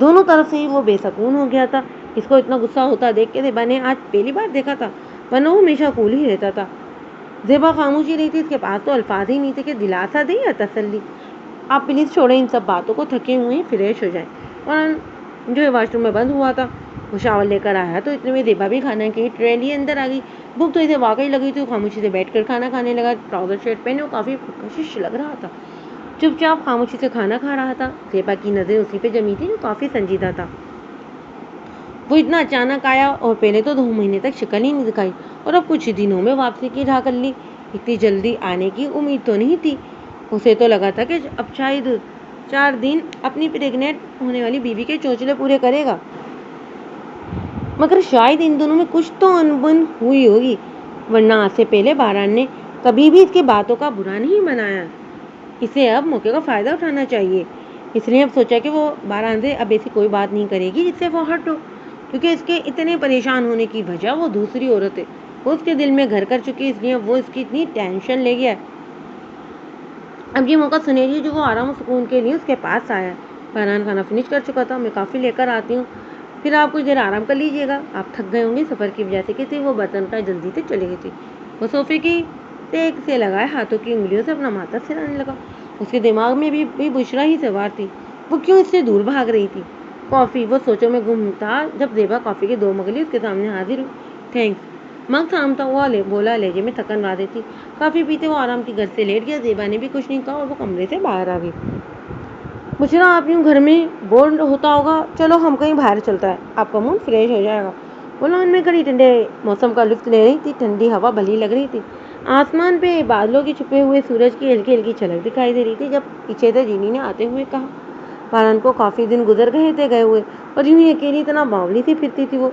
دونوں طرف سے ہی وہ بے سکون ہو گیا تھا۔ اس کو اتنا غصہ ہوتا دیکھ کے زیبا نے آج پہلی بار دیکھا تھا، ورنہ وہ ہمیشہ کول ہی رہتا تھا۔ زیبا خاموشی رہی تھی، اس کے پاس تو الفاظ ہی نہیں تھے کہ دلاسا دے یا تسلی۔ آپ پلیز چھوڑیں ان سب باتوں کو، تھکے ہوئے ہیں، فریش ہو جائیں۔ اور جو ہے واش روم میں بند ہوا تھا، وہ شاور لے کر آیا تو اتنے میں زیبا بھی کھانا کی ٹرے لیے اندر آ گئی۔ بھوک تو اسے واقعی لگی تھی، خاموشی سے بیٹھ کر کھانا کھانے لگا۔ ٹراؤزر شرٹ پہنے وہ کافی پرکشش لگ رہا تھا، چپ چاپ خاموشی سے کھانا کھا رہا تھا۔ زیبا کی نظریں اسی پہ جمی تھی جو کافی سنجیدہ تھا۔ وہ اتنا اچانک آیا اور پہلے تو 2 مہینے تک شکل ہی نہیں دکھائی، اور اب کچھ دنوں میں واپسی کی راہ کر لی۔ اتنی جلدی آنے کی امید تو نہیں تھی، اسے تو لگا تھا کہ اب شاید 4 دن اپنی پریگننٹ ہونے والی بیوی کے چونچلے پورے کرے گا، مگر شاید ان دونوں میں کچھ تو انبن ہوئی ہوگی، ورنہ آج سے پہلے باران نے کبھی بھی اس کی باتوں کا برا نہیں منایا۔ اسے اب موقع کا فائدہ اٹھانا چاہیے۔ اس لیے اب سوچا کہ وہ باران سے اب ایسی کوئی بات نہیں کرے گی جس سے وہ ہرٹ ہو، کیونکہ اس کے اتنے پریشان ہونے کی وجہ وہ دوسری عورت ہے، وہ اس کے دل میں گھر کر چکی ہے، اس لیے وہ اس کی اتنی ٹینشن لے گیا ہے۔ اب یہ موقع سنہری جو وہ آرام و سکون کے لیے اس کے پاس آیا۔ باران کھانا فنش کر چکا تھا، میں کافی لے کر آتی ہوں، پھر آپ کچھ دیر آرام کر لیجیے گا، آپ تھک گئے ہوں گے سفر کی وجہ سے۔ کسی وہ برتن کا جلدی سے چلی گئی تھی، وہ صوفے کی ٹیک سے لگائے ہاتھوں کی انگلیوں سے اپنا ماتھا پھرانے لگا۔ اس کے دماغ میں بھی بشرا ہی سوار تھی، وہ کیوں اس سے دور بھاگ رہی تھی۔ کافی، وہ سوچوں میں گم تھا جب زیبا کافی کے 2 مگ لی اس کے سامنے حاضر ہوئی۔ تھینکس، مگ تھامتا ہوا بولا، لہجے میں تھکن واضح تھی۔ کافی پیتے وہ آرام کی گرد سے لیٹ گیا۔ زیبا نے بھی کچھ نہیں کہا اور وہ کمرے سے باہر آ گئی۔ بشرا، آپ یوں گھر میں بور ہوتا ہوگا، چلو ہم کہیں باہر چلتا ہے، آپ کا موڈ فریش ہو جائے گا۔ وہ لان میں کھڑی ٹھنڈے موسم کا لطف لے رہی تھی، ٹھنڈی ہوا بھلی لگ رہی تھی، آسمان پہ بادلوں کے چھپے ہوئے سورج کی ہلکی ہلکی جھلک دکھائی دے رہی تھی، جب پیچھے سے جینی نے آتے ہوئے کہا، باران کو کافی دن گزر گئے تھے گئے ہوئے، اور یوں ہی اکیلی اتنا باولی سی پھرتی تھی وہ۔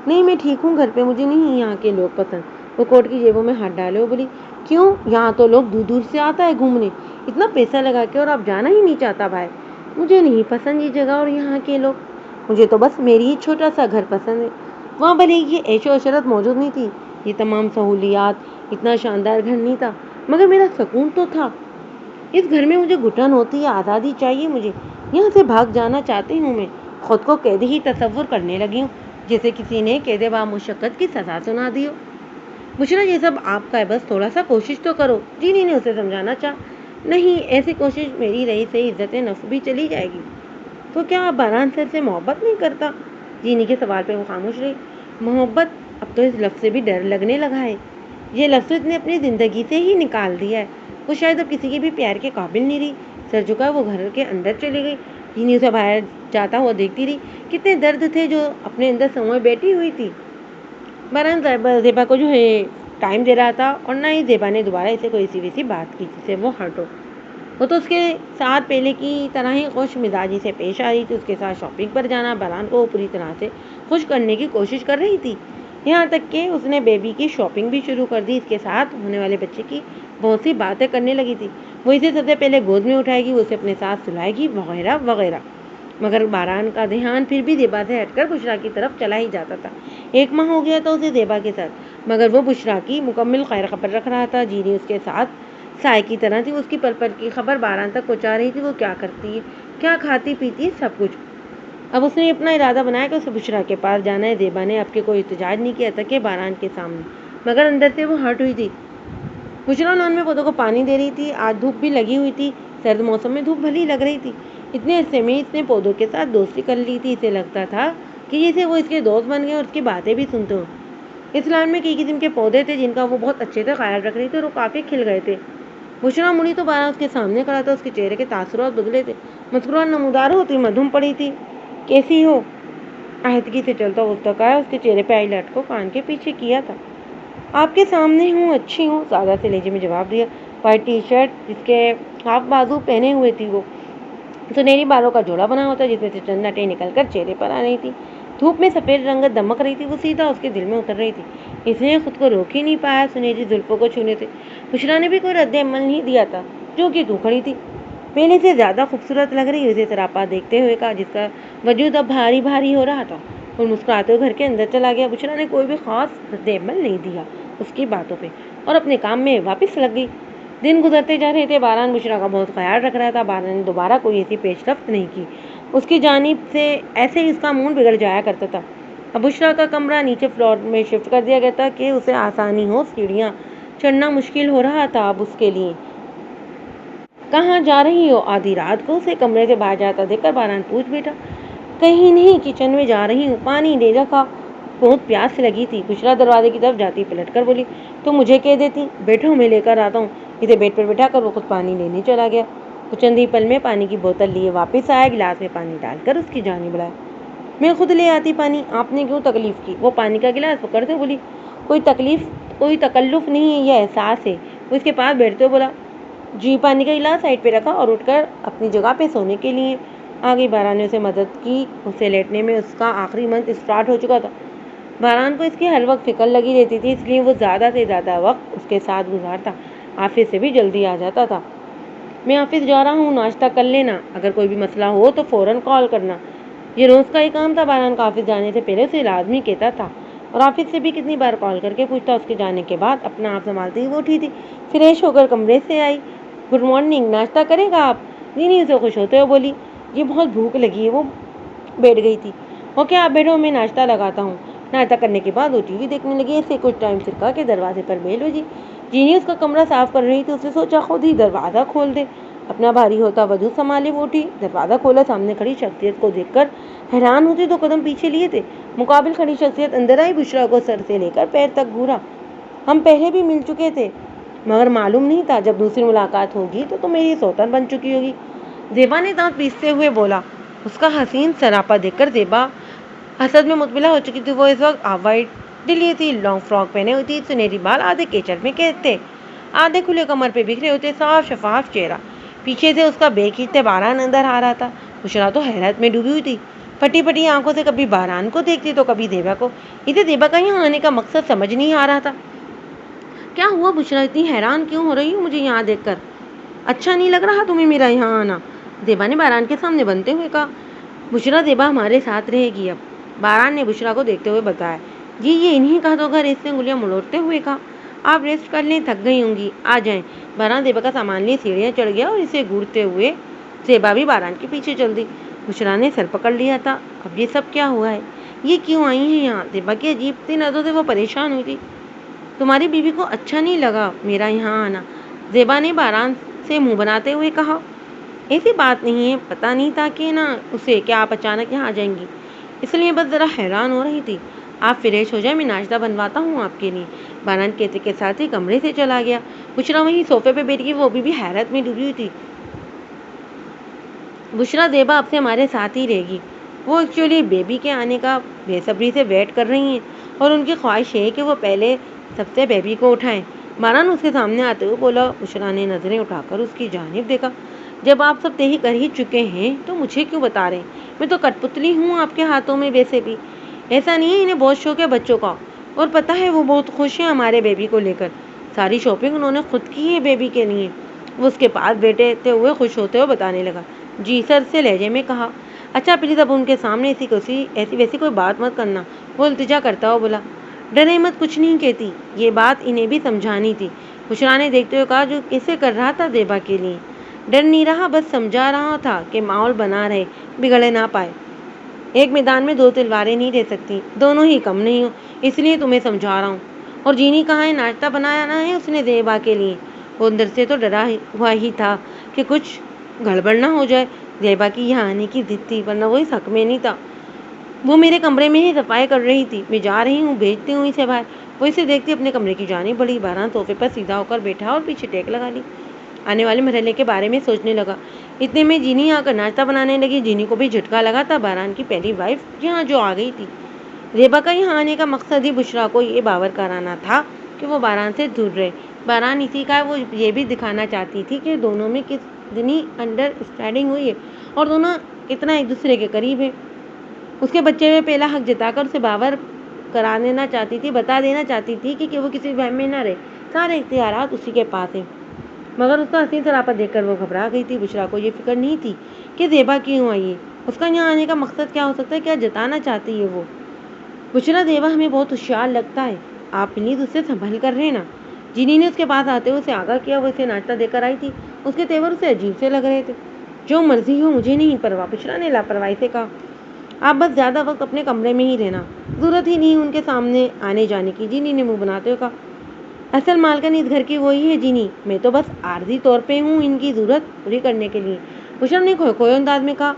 نہیں، میں ٹھیک ہوں گھر پہ، مجھے نہیں یہاں کے لوگ پسند۔ وہ کوٹ کی جیبوں میں ہاتھ ڈالے وہ بولی، کیوں؟ یہاں تو لوگ دور دور سے آتا ہے گھومنے، اتنا پیسہ لگا کے، اور آپ جانا ہی نہیں چاہتا بھائی۔ مجھے نہیں پسند یہ جگہ اور یہاں کے لوگ، مجھے تو بس میری ہی چھوٹا سا گھر پسند ہے۔ وہاں بھلے یہ عیش و عشرت موجود نہیں تھی، یہ تمام سہولیات، اتنا شاندار گھر نہیں تھا، مگر میرا سکون تو تھا۔ اس گھر میں مجھے گھٹن ہوتی ہے، آزادی چاہیے مجھے، یہاں سے بھاگ جانا چاہتی ہوں میں۔ خود کو قیدی ہی تصور کرنے لگی ہوں، جیسے کسی نے قید با مشقت کی سزا سنا دی ہو۔ بشرا، یہ سب آپ کا ہے، بس تھوڑا سا کوشش تو کرو، جینی نے اسے سمجھانا چاہا۔ نہیں، ایسی کوشش میری رہی سے عزت نفس بھی چلی جائے گی۔ تو کیا آپ باران سر سے محبت نہیں کرتا؟ جینی کے سوال پہ وہ خاموش رہی۔ محبت، اب تو اس لفظ سے بھی ڈر لگنے لگا ہے، یہ لفظ اس نے اپنی زندگی سے ہی نکال دیا ہے۔ وہ شاید اب کسی کے بھی پیار کے قابل نہیں رہی۔ سر جھکا وہ گھر کے اندر چلی گئی۔ جینی اسے باہر جاتا ہوا دیکھتی رہی، کتنے درد تھے جو اپنے اندر سموئے بیٹھی ہوئی تھی۔ باران زیبا کو جو ہے ٹائم دے رہا تھا، اور نہ ہی زیبا نے دوبارہ اسے کوئی ایسی ویسی بات کی جس سے وہ ہرٹ ہو۔ وہ تو اس کے ساتھ پہلے کی طرح ہی خوش مزاجی سے پیش آ رہی تھی۔ اس کے ساتھ شاپنگ پر جانا باران کو پوری طرح سے خوش کرنے کی کوشش کر رہی تھی، یہاں تک کہ اس نے بیبی کی شاپنگ بھی شروع کر دی، اس کے ساتھ ہونے والے بچے کی بہت سی باتیں کرنے لگی تھی۔ وہ اسے سب سے پہلے گود میں اٹھائے گی، وہ اسے اپنے ساتھ سلائے گی، وغیرہ وغیرہ۔ مگر باران کا دھیان پھر بھی زیبا سے ہٹ کر بشرا کی طرف چلا ہی جاتا تھا۔ 1 ماہ ہو گیا تھا اسے زیبا کے ساتھ، مگر وہ بشرا کی مکمل خیر خبر رکھ رہا تھا۔ جینی اس کے ساتھ سائے کی طرح تھی، اس کی پل پل کی خبر باران تک پہنچا رہی تھی، وہ کیا کرتی ہے، کیا کھاتی پیتی ہے، سب کچھ۔ اب اس نے اپنا ارادہ بنایا کہ اسے بشرا کے پاس جانا ہے۔ زیبا نے اب کے کوئی احتجاج نہیں کیا تھا کہ باران کے سامنے، مگر اندر سے وہ ہرٹ ہوئی تھی۔ بشرا لان میں پودوں کو پانی دے رہی تھی، آج دھوپ بھی لگی ہوئی تھی، سرد موسم میں دھوپ بھلی لگ رہی تھی۔ اتنے عرصے میں اس نے پودوں کے ساتھ دوستی کر لی تھی، اسے لگتا تھا کہ جیسے وہ اس کے دوست بن گئے اور اس کی باتیں بھی سنتے ہوں۔ اس لان میں کئی قسم کے پودے تھے جن کا وہ بہت اچھے سے خیال رکھ رہی تھی، اور وہ کافی کھل گئے تھے۔ بشرا مڑی تو باران اس کے سامنے کھڑا تھا، اس کے چہرے کے تاثرات بدلے تھے، مسکراہٹ نمودار ہوتی مدھم پڑی تھی۔ کیسی ہو؟ آہستگی سے چلتا ہوا تک آیا، اس کے چہرے پہ آئی لٹ کو کان کے پیچھے کیا تھا۔ آپ کے سامنے ہوں، اچھی ہوں، سادہ سے لہجے میں جواب دیا۔ وائٹ ٹی شرٹ جس کے ہاف بازو پہنے ہوئے تھی، وہ سنہری بالوں کا جوڑا بنا ہوا تھا جس میں سے چند نٹیں نکل کر چہرے پر آ رہی تھی۔ دھوپ میں سفید رنگت دمک رہی تھی، وہ سیدھا اس کے دل میں اتر رہی تھی، اس نے خود کو روک ہی نہیں پایا سنہری زلفوں کو چھونے سے۔ بشرا نے بھی کوئی رد عمل نہیں دیا تھا، جو کہ تو کھڑی تھی، پہلے سے زیادہ خوبصورت لگ رہی، اسے سراپا دیکھتے ہوئے کہا، جس کا وجود اب بھاری بھاری ہو رہا تھا، اور مسکراتے ہوئے گھر کے اندر چلا گیا۔ بشرا نے کوئی بھی خاص رد عمل نہیں دیا اس کی باتوں پہ، اور اپنے کام میں واپس لگ گئی۔ دن گزرتے جا رہے تھے، باران بشرا کا بہت خیال رکھ رہا تھا۔ باران نے دوبارہ کوئی ایسی پیش رفت نہیں کی، اس کی جانب سے ایسے ہی اس کا موڈ بگڑ جایا کرتا تھا۔ اب بشریٰ کا کمرہ نیچے فلور میں شفٹ کر دیا گیا تھا کہ اسے آسانی ہو، سیڑھیاں چڑھنا مشکل ہو رہا تھا اب اس کے لیے۔ کہاں جا رہی ہو؟ آدھی رات کو اسے کمرے سے باہر جاتا دیکھ کر باران پوچھ بیٹھا۔ کہیں نہیں، کچن میں جا رہی ہوں، پانی لے رکھا، بہت پیاس لگی تھی۔ بشریٰ دروازے کی طرف جاتی پلٹ کر بولی، تو مجھے کہہ دیتی، بیٹھو میں لے کر آتا ہوں۔ اسے بیڈ پر بٹھا کر وہ خود پانی لینے چلا گیا۔ وہ چند ہی پل میں پانی کی بوتل لیے واپس آیا، گلاس میں پانی ڈال کر اس کی جانب بڑھا۔ میں خود لے آتی پانی، آپ نے کیوں تکلیف کی؟ وہ پانی کا گلاس پکڑتے بولی، کوئی تکلف نہیں ہے، یہ احساس ہے۔ وہ اس کے پاس بیٹھتے ہوئے بولا، جی۔ پانی کا گلاس سائڈ پہ رکھا اور اٹھ کر اپنی جگہ پہ سونے کے لیے آگئی۔ باران نے اسے مدد کی، اسے لیٹنے میں اس کا آخری منتھ اسٹارٹ ہو چکا تھا۔ باران کو اس کی ہر وقت فکر لگی رہتی تھی، اس لیے وہ زیادہ سے زیادہ وقت اس کے ساتھ گزارتا۔ آفس سے بھی جلدی آ جاتا تھا۔ میں آفس جا رہا ہوں، ناشتہ کر لینا، اگر کوئی بھی مسئلہ ہو تو فوراً کال کرنا۔ یہ روز کا ہی کام تھا۔ باران کا آفس جانے سے پہلے اسے لازمی کہتا تھا، اور آفس سے بھی کتنی بار کال کر کے پوچھتا۔ اس کے جانے کے بعد اپنا آپ سنبھالتے ہی وہ اٹھی تھی، فریش ہو کر کمرے سے آئی۔ گڈ مارننگ، ناشتہ کرے گا آپ؟ جی نہیں، اسے خوش ہوتے ہوئے بولی، یہ بہت بھوک لگی ہے۔ وہ بیٹھ گئی تھی۔ اوکے آپ بیٹھو، میں ناشتہ لگاتا ہوں۔ ناشتہ کرنے کے بعد وہ ٹی وی دیکھنے لگی۔ ایسے کچھ ٹائم سرکا کے دروازے پر بیل بجی۔ جینی اس کا کمرہ صاف کر رہی تھی، اس نے سوچا خود ہی دروازہ کھول دے، اپنا بھاری ہوتا وجود سنبھالے۔ وہ اٹھی، دروازہ کھولا، سامنے کھڑی شخصیت کو دیکھ کر حیران ہوتی دو قدم پیچھے لیے تھے۔ مقابل کھڑی شخصیت اندر آئی، بشریٰ کو سر سے لے کر پیر تک گھورا۔ ہم پہلے بھی مل چکے تھے، مگر معلوم نہیں تھا جب دوسری ملاقات ہوگی تو تم میری سوتن بن چکی ہوگی، زیبا نے دانت پیستے ہوئے بولا۔ اس کا حسین سراپا دیکھ کر زیبا حسد میں مطمئنہ ہو چکی تھی۔ وہ اس وقت آف وائٹ ڈلی تھی، لانگ فراک پہنے ہوئی تھی، سنہری بال آدھے کیچڑ میں قید تھے، آدھے کھلے کمر پہ بکھرے ہوتے، صاف شفاف چہرہ۔ پیچھے سے اس کا بیگ کھینچتے باران اندر آ رہا تھا۔ بشریٰ تو حیرت میں ڈوبی ہوئی تھی، پھٹی پھٹی آنکھوں سے کبھی باران کو دیکھتی تو کبھی زیبا کو۔ اسے زیبا کا یہاں آنے کا مقصد سمجھ نہیں آ رہا تھا۔ کیا ہوا بشریٰ، اتنی حیران کیوں ہو رہی ہو مجھے یہاں دیکھ کر؟ اچھا نہیں لگ رہا تمہیں میرا یہاں آنا؟ زیبا نے باران کے سامنے بنتے ہوئے کہا۔ بشریٰ، زیبا ہمارے ساتھ رہے گی اب، باران نے بشریٰ کو دیکھتے ہوئے بتایا۔ جی یہ انہیں کا تو گھر، اس نے انگلیاں مڑوڑتے ہوئے کہا۔ آپ ریسٹ کر لیں، تھک گئی ہوں گی، آ جائیں۔ باران زیبا کا سامان لیے سیڑھیاں چڑھ گیا اور اسے گھورتے ہوئے زیبا بھی باران کے پیچھے چل دی۔ بشریٰ نے سر پکڑ لیا تھا، اب یہ سب کیا ہوا ہے؟ یہ کیوں آئی ہیں یہاں؟ زیبا کی عجیب سی نظروں سے وہ پریشان ہوئی تھی۔ تمہاری بیوی کو اچھا نہیں لگا میرا یہاں آنا، زیبا نے باران سے منہ بناتے ہوئے کہا۔ ایسی بات نہیں ہے، پتہ نہیں تھا کہ اسے کہ آپ اچانک یہاں آ جائیں گی، اس لیے بس ذرا حیران ہو رہی تھی۔ آپ فریش ہو جائیں، میں ناشتہ بنواتا ہوں آپ کے لیے۔ باران کہتے کے ساتھ ہی کمرے سے چلا گیا۔ بشریٰ وہیں صوفے پہ بیٹھ گئی، وہ بھی حیرت میں ڈوبی ہوئی تھی۔ بشریٰ، زیبا اب سے ہمارے ساتھ ہی رہے گی۔ وہ ایکچولی بیبی کے آنے کا بے صبری سے ویٹ کر رہی ہیں، اور ان کی خواہش ہے کہ وہ پہلے سب سے بیبی کو اٹھائیں۔ باران اس کے سامنے آتے ہوئے بولا۔ بشریٰ نے نظریں اٹھا کر اس کی جانب دیکھا۔ جب آپ سب طے کر ہی چکے ہیں تو مجھے کیوں بتا رہے ہیں؟ میں تو کٹ پتلی ہوں آپ کے ہاتھوں میں ویسے بھی۔ ایسا نہیں ہے، انہیں بہت شوق ہے بچوں کا، اور پتہ ہے وہ بہت خوش ہیں ہمارے بیبی کو لے کر۔ ساری شاپنگ انہوں نے خود کی ہے بیبی کے لیے۔ وہ اس کے پاس بیٹھتے ہوئے خوش ہوتے ہوئے بتانے لگا۔ جی سر سے لہجے میں کہا۔ اچھا پلیز اب ان کے سامنے ایسی ویسی کوئی بات مت کرنا، وہ التجا کرتا ہوا بولا۔ ڈرے مت، کچھ نہیں کہتی، یہ بات انہیں بھی سمجھانی تھی، بشریٰ نے دیکھتے ہوئے کہا، جو کیسے کر رہا تھا زیبا کے لیے۔ ڈر نہیں رہا، بس سمجھا رہا تھا کہ ماحول بنا رہے، بگڑے نہ پائے۔ ایک میدان میں دو تلواریں نہیں رہ سکتی، دونوں ہی کم نہیں ہو، اس لیے تمہیں سمجھا رہا ہوں۔ اور جینی کہاں ہے؟ ناشتہ بنانا ہے اس نے زیبا کے لیے۔ وہ اندر سے تو ڈرا ہوا ہی تھا کہ کچھ گڑبڑ نہ ہو جائے۔ زیبا کی یہاں آنے کی ضد تھی، ورنہ وہ اس حق میں نہیں تھا۔ وہ میرے کمرے میں ہی صفائی کر رہی تھی، میں جا رہی ہوں، بھیجتی ہوں اسے باہر۔ وہ اسے دیکھتی اپنے کمرے کی جانب بڑھی۔ باران صوفے پر سیدھا ہو کر بیٹھا اور پیچھے ٹیک لگا لی، آنے والے مرحلے کے بارے میں سوچنے لگا۔ اتنے میں جینی آ کر ناشتہ بنانے لگی۔ جینی کو بھی جھٹکا لگا تھا، باران کی پہلی وائف یہاں جو آ گئی تھی۔ زیبا کا یہاں آنے کا مقصد ہی بشریٰ کو یہ باور کرانا تھا کہ وہ باران سے دور رہے۔ باران اسی کا وہ یہ بھی دکھانا چاہتی تھی کہ دونوں میں کتنی انڈر اسٹینڈنگ ہوئی ہے اور دونوں کتنا ایک دوسرے کے قریب ہیں۔ اس کے بچے میں پہلا حق جتا کر اسے باور کرا دینا چاہتی تھی، بتا دینا چاہتی تھی کہ وہ کسی وہم میں نہ رہے، سارے اختیارات اسی کے پاس ہیں۔ مگر اس کا حسین سراپا دیکھ کر وہ گھبرا گئی تھی۔ بشریٰ کو یہ فکر نہیں تھی کہ زیبا کیوں آئی ہے، اس کا یہاں آنے کا مقصد کیا ہو سکتا ہے، کیا جتانا چاہتی ہے وہ۔ بشریٰ، زیبا ہمیں بہت ہوشیار لگتا ہے، آپ پلیز اسے سنبھل کر رہنا۔ جینی نے اس کے پاس آتے ہوئے اسے آگاہ کیا۔ وہ اسے ناشتہ دے کر آئی تھی، اس کے تیور اسے عجیب سے لگ رہے تھے۔ جو مرضی ہو مجھے نہیں پرواہ، بشرا نے لاپرواہی سے کہا۔ آپ بس زیادہ وقت اپنے کمرے میں ہی رہنا، ضرورت ہی نہیں ان کے سامنے آنے جانے کی، جینی نے منہ بناتے ہوئے کہا۔ اصل مالکن اس گھر کی وہی ہے جینی، میں تو بس عارضی طور پہ ہوں ان کی ضرورت پوری کرنے کے لیے، بشرا نے کھوئے انداز میں کہا۔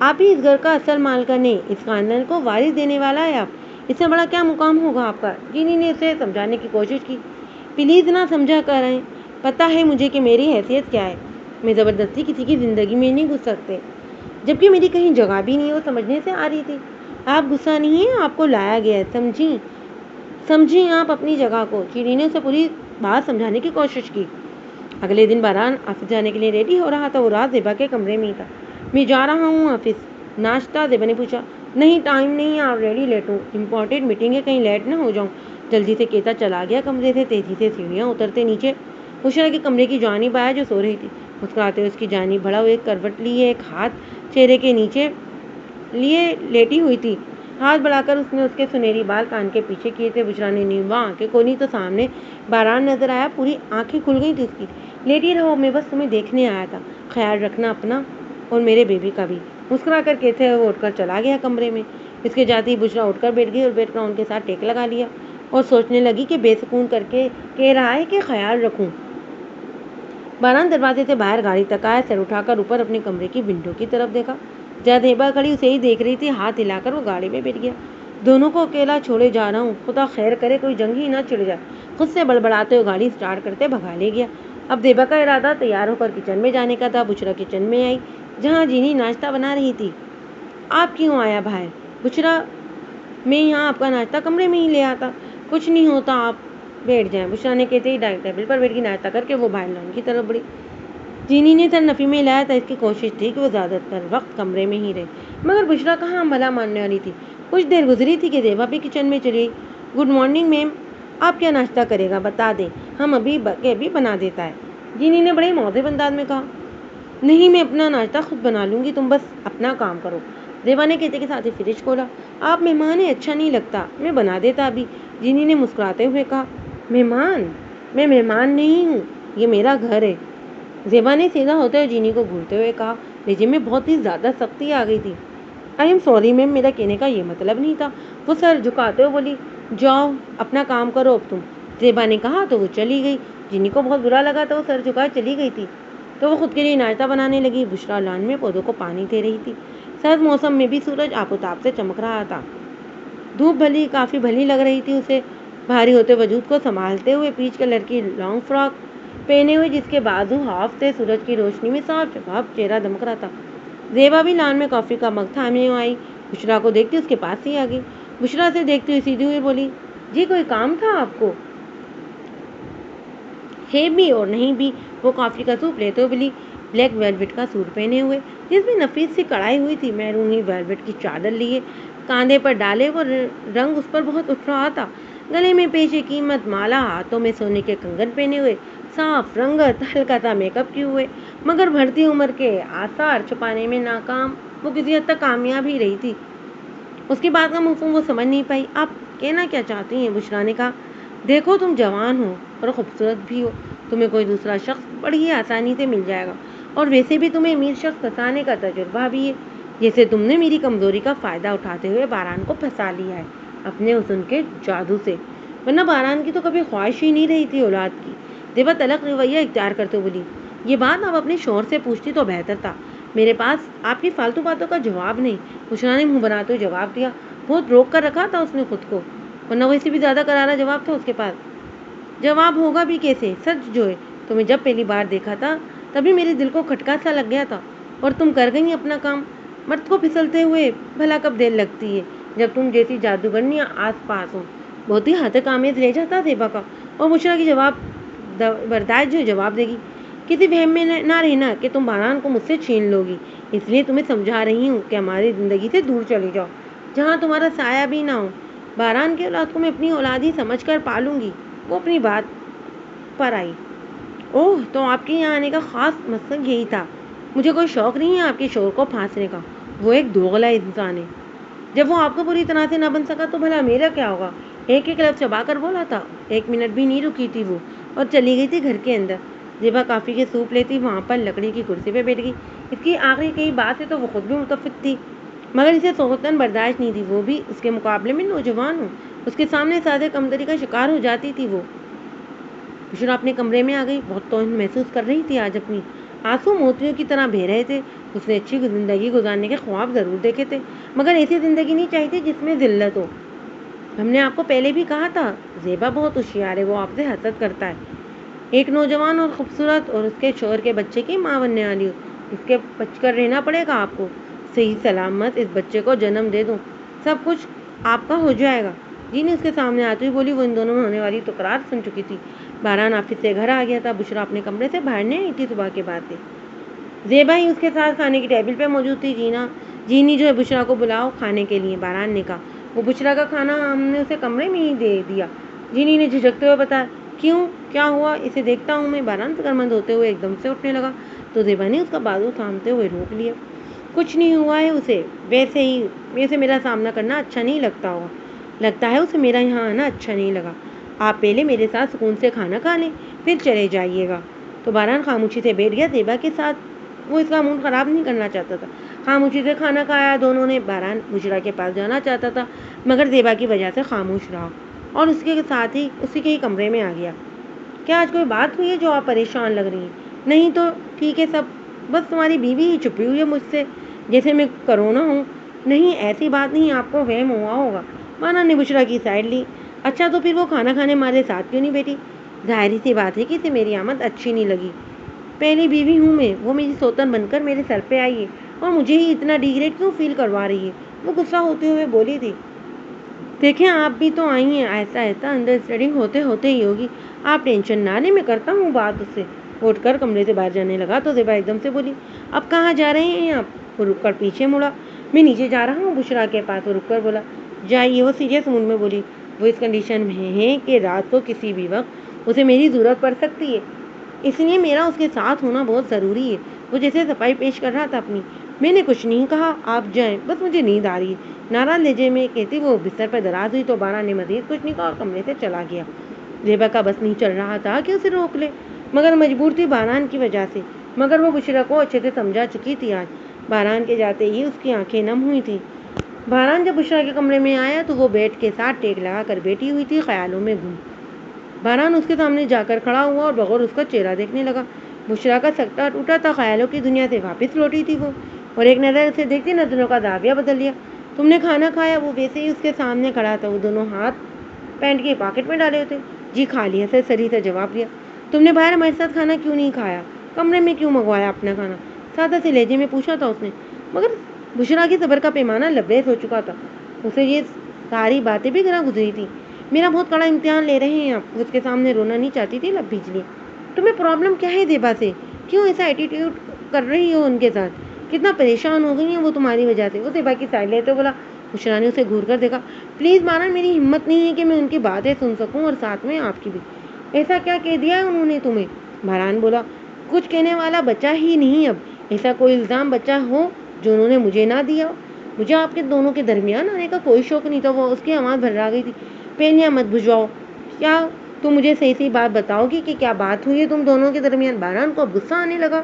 آپ ہی اس گھر کا اصل مالکن ہے، اس خاندان کو وارث دینے والا ہے آپ، اس سے بڑا کیا مقام ہوگا آپ کا؟ جینی نے اسے سمجھانے کی کوشش کی۔ پلیز نہ سمجھا کریں، پتہ ہے مجھے کہ میری حیثیت کیا ہے، میں زبردستی کسی کی زندگی میں نہیں گھس سکتے، جبکہ میری کہیں جگہ بھی نہیں، وہ سمجھنے سے آ رہی تھی۔ آپ غصہ نہیں ہے، آپ کو لایا گیا ہے، سمجھیں آپ اپنی جگہ کو، چینی نے اسے پوری بات سمجھانے کی کوشش کی۔ اگلے دن باران آفس جانے کے لیے ریڈی ہو رہا تھا، وہ رات زیبا کے کمرے میں ہی تھا۔ میں جا رہا ہوں آفس، ناشتہ؟ زیبا نے پوچھا۔ نہیں، ٹائم نہیں ہے آلریڈی لیٹ ہوں، امپورٹنٹ میٹنگ ہے، کہیں لیٹ نہ ہو جاؤں۔ جلدی سے کہتا چلا گیا کمرے سے، تیزی سے سیڑھیاں اترتے نیچے بشرا کے کمرے کی جانب آیا جو سو رہی تھی، مسکراتے ہوئے اس کی جانب بڑھا، وہ ایک کروٹ لیے ایک ہاتھ چہرے کے نیچے لیے لیٹی ہوئی تھی، ہاتھ بڑھا کر اس نے اس کے سنہری بال کان کے پیچھے کیے تھے۔ بشرا نے نیواں آنکھیں کھولی تو سامنے باران نظر آیا، پوری آنکھیں کھل گئی تھی اس کی۔ لیٹی رہو، میں بس تمہیں دیکھنے آیا تھا، خیال رکھنا اپنا اور میرے بیبی کا بھی، مسکرا کر کہتے ہوئے وہ اٹھ کر چلا گیا کمرے میں۔ اس کے جاتے ہی بشرا اٹھ کر بیٹھ گئی اور بیٹھ کر ان کے ساتھ ٹیک لگا لیا اور سوچنے لگی کہ بے سکون کر کے کہہ رہا ہے کہ خیال رکھوں۔ باران دروازے سے باہر گاڑی تک آیا، سر اٹھا کر اوپر اپنے کمرے کی ونڈو کی طرف دیکھا، جہاں زیبا کھڑی اسے ہی دیکھ رہی تھی، ہاتھ ہلا کر وہ گاڑی میں بیٹھ گیا۔ دونوں کو اکیلا چھوڑے جا رہا ہوں، خدا خیر کرے کوئی جنگ ہی نہ چھڑ جائے، خود سے بڑبڑاتے ہوئے گاڑی اسٹارٹ کرتے بھگا لے گیا۔ اب زیبا کا ارادہ تیار ہو کر کچن میں جانے کا تھا۔ بشرا کچن میں آئی جہاں جینی ناشتہ بنا رہی تھی۔ آپ کیوں آیا باہر؟ بشرا، میں یہاں آپ کا ناشتہ کمرے میں ہی لے آتا۔ کچھ نہیں ہوتا، آپ بیٹھ جائیں، بشرا نے کہتے ہی ڈائننگ ٹیبل پر بیٹھ کے ناشتہ کر کے وہ باہر لان کی طرف بڑھی۔ جینی نے سر نفی میں لایا تھا، اس کی کوشش تھی کہ وہ زیادہ تر وقت کمرے میں ہی رہے، مگر بشرا کہاں بھلا ماننے والی تھی۔ کچھ دیر گزری تھی کہ زیبا بھی کچن میں چلی گئی۔ گڈ مارننگ میم، آپ کیا ناشتہ کرے گا بتا دیں، ہم ابھی بنا دیتا ہے، جینی نے بڑے مؤدب انداز میں کہا۔ نہیں، میں اپنا ناشتہ خود بنا لوں گی، تم بس اپنا کام کرو، زیبا نے کہتے کے ساتھ ہی فریج کھولا۔ آپ مہمان ہیں، اچھا نہیں لگتا، میں بنا دیتا ابھی، جینی نے مسکراتے ہوئے کہا۔ مہمان؟ میں مہمان نہیں ہوں، یہ میرا گھر ہے، زیبا نے سیدھا ہوتے ہوئے جینی کو گھورتے ہوئے کہا۔ لہجے میں بہت ہی زیادہ سختی آ گئی تھی۔ آئی ایم سوری میم، میرا کہنے کا یہ مطلب نہیں تھا، وہ سر جھکاتے ہوئے بولی۔ جاؤ اپنا کام کرو اب تم، زیبا نے کہا تو وہ چلی گئی۔ جینی کو بہت برا لگا تو وہ سر جھکائے چلی گئی تھی تو وہ خود کے لیے ناشتہ بنانے لگی۔ بشرا لان میں پودوں کو پانی دے رہی تھی، سرد موسم میں بھی سورج آپ و تاب سے چمک رہا تھا، دھوپ کافی بھلی لگ رہی تھی اسے، بھاری ہوتے وجود کو سنبھالتے ہوئے پیچ کلر کی لانگ فراک پہنے ہوئے جس کے بازو ہاف تھے، سورج کی روشنی میں صاف شفاف چہرہ دمک رہا تھا۔ زیبا بھی لان میں کافی کا مگ تھامے ہوئے آئی، بشرا کو دیکھتی اس کے پاس ہی آ گئی۔ بشرا سے دیکھتی ہوئی سیدھی ہوئی بولی، جی کوئی کام تھا آپ کو؟ ہے بھی اور نہیں بھی، وہ کافی کا سوپ لیتے ہوئے بولی۔ بلیک ویلویٹ کا سوٹ پہنے ہوئے جس میں نفیس سی کڑھائی ہوئی تھی، میرونی ویلویٹ کی چادر لیے کاندھے پر ڈالے، وہ رنگ اس پر بہت اٹھ رہا تھا، گلے میں پیش قیمت مالا، ہاتھوں میں سونے کے کنگن پہنے ہوئے، صاف رنگت، ہلکا سا میک اپ کیے ہوئے، مگر بڑھتی عمر کے آثار چھپانے میں ناکام، وہ کسی حد تک کامیاب ہی رہی تھی۔ اس کی بات کا مفہوم وہ سمجھ نہیں پائی۔ آپ کہنا کیا چاہتی ہیں؟ بشرا نے کہا۔ دیکھو تم جوان ہو اور خوبصورت بھی ہو، تمہیں کوئی دوسرا شخص بڑی آسانی سے مل جائے گا، اور ویسے بھی تمہیں امیر شخص پھنسانے کا تجربہ بھی ہے، جیسے تم نے میری کمزوری کا فائدہ اٹھاتے ہوئے باران کو پھنسا لیا ہے اپنے حسن کے جادو سے، ورنہ باران کی تو کبھی خواہش ہی نہیں رہی تھی اولاد کی۔ زیبا تلخ رویہ اختیار کرتے بولی، یہ بات آپ اپنے شوہر سے پوچھتی تو بہتر تھا، میرے پاس آپ کی فالتو باتوں کا جواب نہیں۔ بشرا نے منہ بناتے ہوئے جواب دیا، بہت روک کر رکھا تھا اس نے خود کو، ورنہ ویسے بھی زیادہ کرارا جواب تھا اس کے پاس۔ جواب ہوگا بھی کیسے، سچ جو ہے، تمہیں جب پہلی بار دیکھا تھا تبھی میرے دل کو کھٹکا سا لگ گیا تھا، اور تم کر گئی اپنا کام۔ مرد کو پھسلتے ہوئے بھلا کب دیر لگتی ہے جب تم جیسی جادوگرنیاں آس پاس ہوں۔ بہت ہی ہاتھ آمیز لہجہ تھا زیبا کا، اور بشرا کی جواب برداشت جو جواب دے گی، کسی وہم میں نہ رہنا کہ تم باران کو مجھ سے چھین لو گی، اس لیے تمہیں سمجھا رہی ہوں کہ ہماری زندگی سے دور چلی جاؤ جہاں تمہارا سایہ بھی نہ ہو۔ باران کی اولاد کو میں اپنی اولاد ہی سمجھ کر پالوں گی۔ وہ اپنی بات پر آئی۔ اوہ، تو آپ کے یہاں آنے کا خاص مقصد یہی تھا؟ مجھے کوئی شوق نہیں ہے آپ کے شوہر کو پھانسنے کا، وہ ایک دوغلا انسان ہے، جب وہ آپ کو پوری طرح سے نہ بن سکا تو بھلا میرا کیا ہوگا؟ ایک ایک لفظ چبا کر بولا تھا، ایک منٹ بھی نہیں رکی تھی وہ، اور چلی گئی تھی گھر کے اندر۔ زیبا کافی کے سوپ لیتی وہاں پر لکڑی کی کرسی پہ بیٹھ گئی، اس کی آخری کئی بات سے تو وہ خود بھی متفق تھی، مگر اسے سوتن برداشت نہیں تھی، وہ بھی اس کے مقابلے میں نوجوان ہوں، اس کے سامنے سادے کمتری کا شکار ہو جاتی تھی۔ وہ بشرا اپنے کمرے میں آ گئی، بہت توہین محسوس کر رہی تھی، آج اپنی آنسو موتیوں کی طرح بہہ رہے تھے۔ اس نے اچھی زندگی گزارنے کے خواب ضرور دیکھے تھے، مگر ایسی زندگی نہیں چاہی تھی جس میں ذلت ہو۔ ہم نے آپ کو پہلے بھی کہا تھا، زیبا بہت ہوشیار ہے، وہ آپ سے حسد کرتا ہے، ایک نوجوان اور خوبصورت اور اس کے شوہر کے بچے کی ماں بننے والی ہو، اس کے بچ کر رہنا پڑے گا آپ کو، صحیح سلامت اس بچے کو جنم دے دوں، سب کچھ آپ کا ہو جائے گا۔ جینی اس کے سامنے آتی ہوئی بولی، وہ ان دونوں میں ہونے والی تکرار سن چکی تھی۔ باران آفس سے گھر آ گیا تھا، بشرا اپنے کمرے سے باہر نہیں آئی تھی صبح کے بعد سے۔ زیبا ہی اس کے ساتھ کھانے کی ٹیبل پہ موجود تھی۔ جینی جو ہے بشرا کو بلاؤ کھانے کے لیے، باران نے کہا۔ وہ بشرا کا کھانا ہم نے اسے کمرے میں ہی دے دیا، جینی نے جھجکتے ہوئے بتایا۔ کیوں، کیا ہوا؟ اسے دیکھتا ہوں میں۔ باران فکرمند ہوتے ہوئے ایک دم سے اٹھنے لگا تو زیبا نے اس کا بازو تھامتے ہوئے روک لیا۔ کچھ نہیں ہوا ہے اسے، ویسے میرا سامنا کرنا اچھا نہیں لگتا ہوگا، لگتا ہے اسے میرا یہاں آنا اچھا نہیں لگا۔ آپ پہلے میرے ساتھ سکون سے کھانا کھا لیں، پھر چلے جائیے گا۔ تو باران خاموشی سے بیٹھ گیا زیبا کے ساتھ، وہ اس کا موڈ خراب نہیں کرنا چاہتا تھا۔ خاموشی سے کھانا کھایا دونوں نے۔ باران بشرا کے پاس جانا چاہتا تھا، مگر زیبا کی وجہ سے خاموش رہا اور اس کے ساتھ ہی اسی کے ہی کمرے میں آ گیا۔ کیا آج کوئی بات ہوئی ہے جو آپ پریشان لگ رہی ہیں؟ نہیں تو ٹھیک ہے سب، بس تمہاری بیوی ہی چھپی ہوئی ہے مجھ سے، جیسے میں کرونا ہوں۔ نہیں ایسی بات نہیں، آپ کو وہم ہوا ہوگا۔ باران نے بشرا کی سائڈ لی۔ اچھا تو پھر وہ کھانا کھانے ہمارے ساتھ کیوں نہیں بیٹھی؟ ظاہری سی بات ہے کہ اسے میری آمد اچھی نہیں لگی، پہلی بیوی ہوں میں، وہ میری سوتن بن کر میرے سر پہ آئی ہے اور مجھے ہی اتنا ڈیگریڈ کیوں فیل کروا رہی ہے؟ وہ غصہ ہوتے ہوئے بولی تھی۔ دیکھیں آپ بھی تو آئی ہیں، ایسا انڈرسٹینڈنگ ہوتے ہوتے ہی ہوگی، آپ ٹینشن نہ لیں، میں کرتا ہوں بات اس سے۔ اٹھ کر کمرے سے باہر جانے لگا تو زیبا ایک دم سے بولی، اب کہاں جا رہے ہیں آپ؟ وہ رک کر پیچھے مڑا۔ میں نیچے جا رہا ہوں بشرا کے پاس۔ وہ رک کر بولا، جائیے۔ وہ سیریس موڈ میں بولی، وہ اس کنڈیشن میں ہے کہ رات کو کسی بھی وقت اسے میری ضرورت پڑ سکتی ہے، اس لیے میرا اس کے ساتھ ہونا بہت ضروری ہے۔ وہ جیسے صفائی پیش کر رہا تھا اپنی۔ میں نے کچھ نہیں کہا، آپ جائیں، بس مجھے نیند آ رہی ہے، ناراض لہجے میں کہتی وہ بستر پر دراز ہوئی تو باران نے مزید کچھ نہیں کہا اور کمرے سے چلا گیا۔ زیبا کا بس نہیں چل رہا تھا کہ اسے روک لے، مگر مجبور تھی باران کی وجہ سے، مگر وہ بشرا کو اچھے سے سمجھا چکی تھی۔ آج باران کے جاتے ہی اس کی آنکھیں نم ہوئی تھیں۔ باران جب بشرا کے کمرے میں آیا تو وہ بیڈ کے ساتھ ٹیک لگا کر بیٹھی ہوئی تھی، خیالوں میں گم۔ باران اس کے سامنے جا کر کھڑا ہوا اور بغور اس کا چہرہ دیکھنے لگا۔ بشرا کا سکتا ٹوٹا تھا، خیالوں کی دنیا سے واپس لوٹی تھی وہ، اور ایک نظر اسے دیکھتی نظروں کا زاویہ بدل لیا۔ تم نے کھانا کھایا؟ وہ ویسے ہی اس کے سامنے کھڑا تھا، وہ دونوں ہاتھ پینٹ کے پاکٹ میں ڈالے ہوتے۔ جی کھا لیا، سری سے جواب دیا۔ تم نے باہر ہمارے ساتھ کھانا کیوں نہیں کھایا؟ کمرے میں کیوں منگوایا اپنا کھانا؟ سادہ سے لہجے میں پوچھا تھا اس نے، مگر بشرا کی صبر کا پیمانہ لبریز ہو چکا تھا، اسے یہ ساری باتیں بھی گراں گزری تھی۔ میرا بہت کڑا امتحان لے رہے ہیں آپ، وہ اس کے سامنے رونا نہیں چاہتی تھی، لب بھیج لیے۔ تمہیں پرابلم کیا ہے زیبا سے؟ کیوں ایسا ایٹیٹیوڈ کر رہی ہو ان کے ساتھ؟ کتنا پریشان ہو گئی ہیں وہ تمہاری وجہ سے؟ وہ زیبا کی سائڈ لیتے بولا۔ بشرا نے اسے گھور کر دیکھا۔ پلیز باران، میری ہمت نہیں ہے کہ میں ان کی باتیں سن سکوں اور ساتھ میں آپ کی بھی۔ ایسا کیا کہہ دیا ہے انہوں نے تمہیں؟ باران بولا، کچھ کہنے والا بچہ ہی نہیں اب، ایسا کوئی الزام بچہ ہو جو انہوں نے مجھے نہ دیا۔ مجھے آپ کے دونوں کے درمیان آنے کا کوئی شوق نہیں تھا۔ وہ اس کی آواز بھرا گئی تھی۔ پینیاں مت بجھواؤ، کیا تم مجھے صحیح بات بتاؤ گی کہ کیا بات ہوئی ہے تم دونوں کے درمیان؟ باران کو اب غصہ آنے لگا۔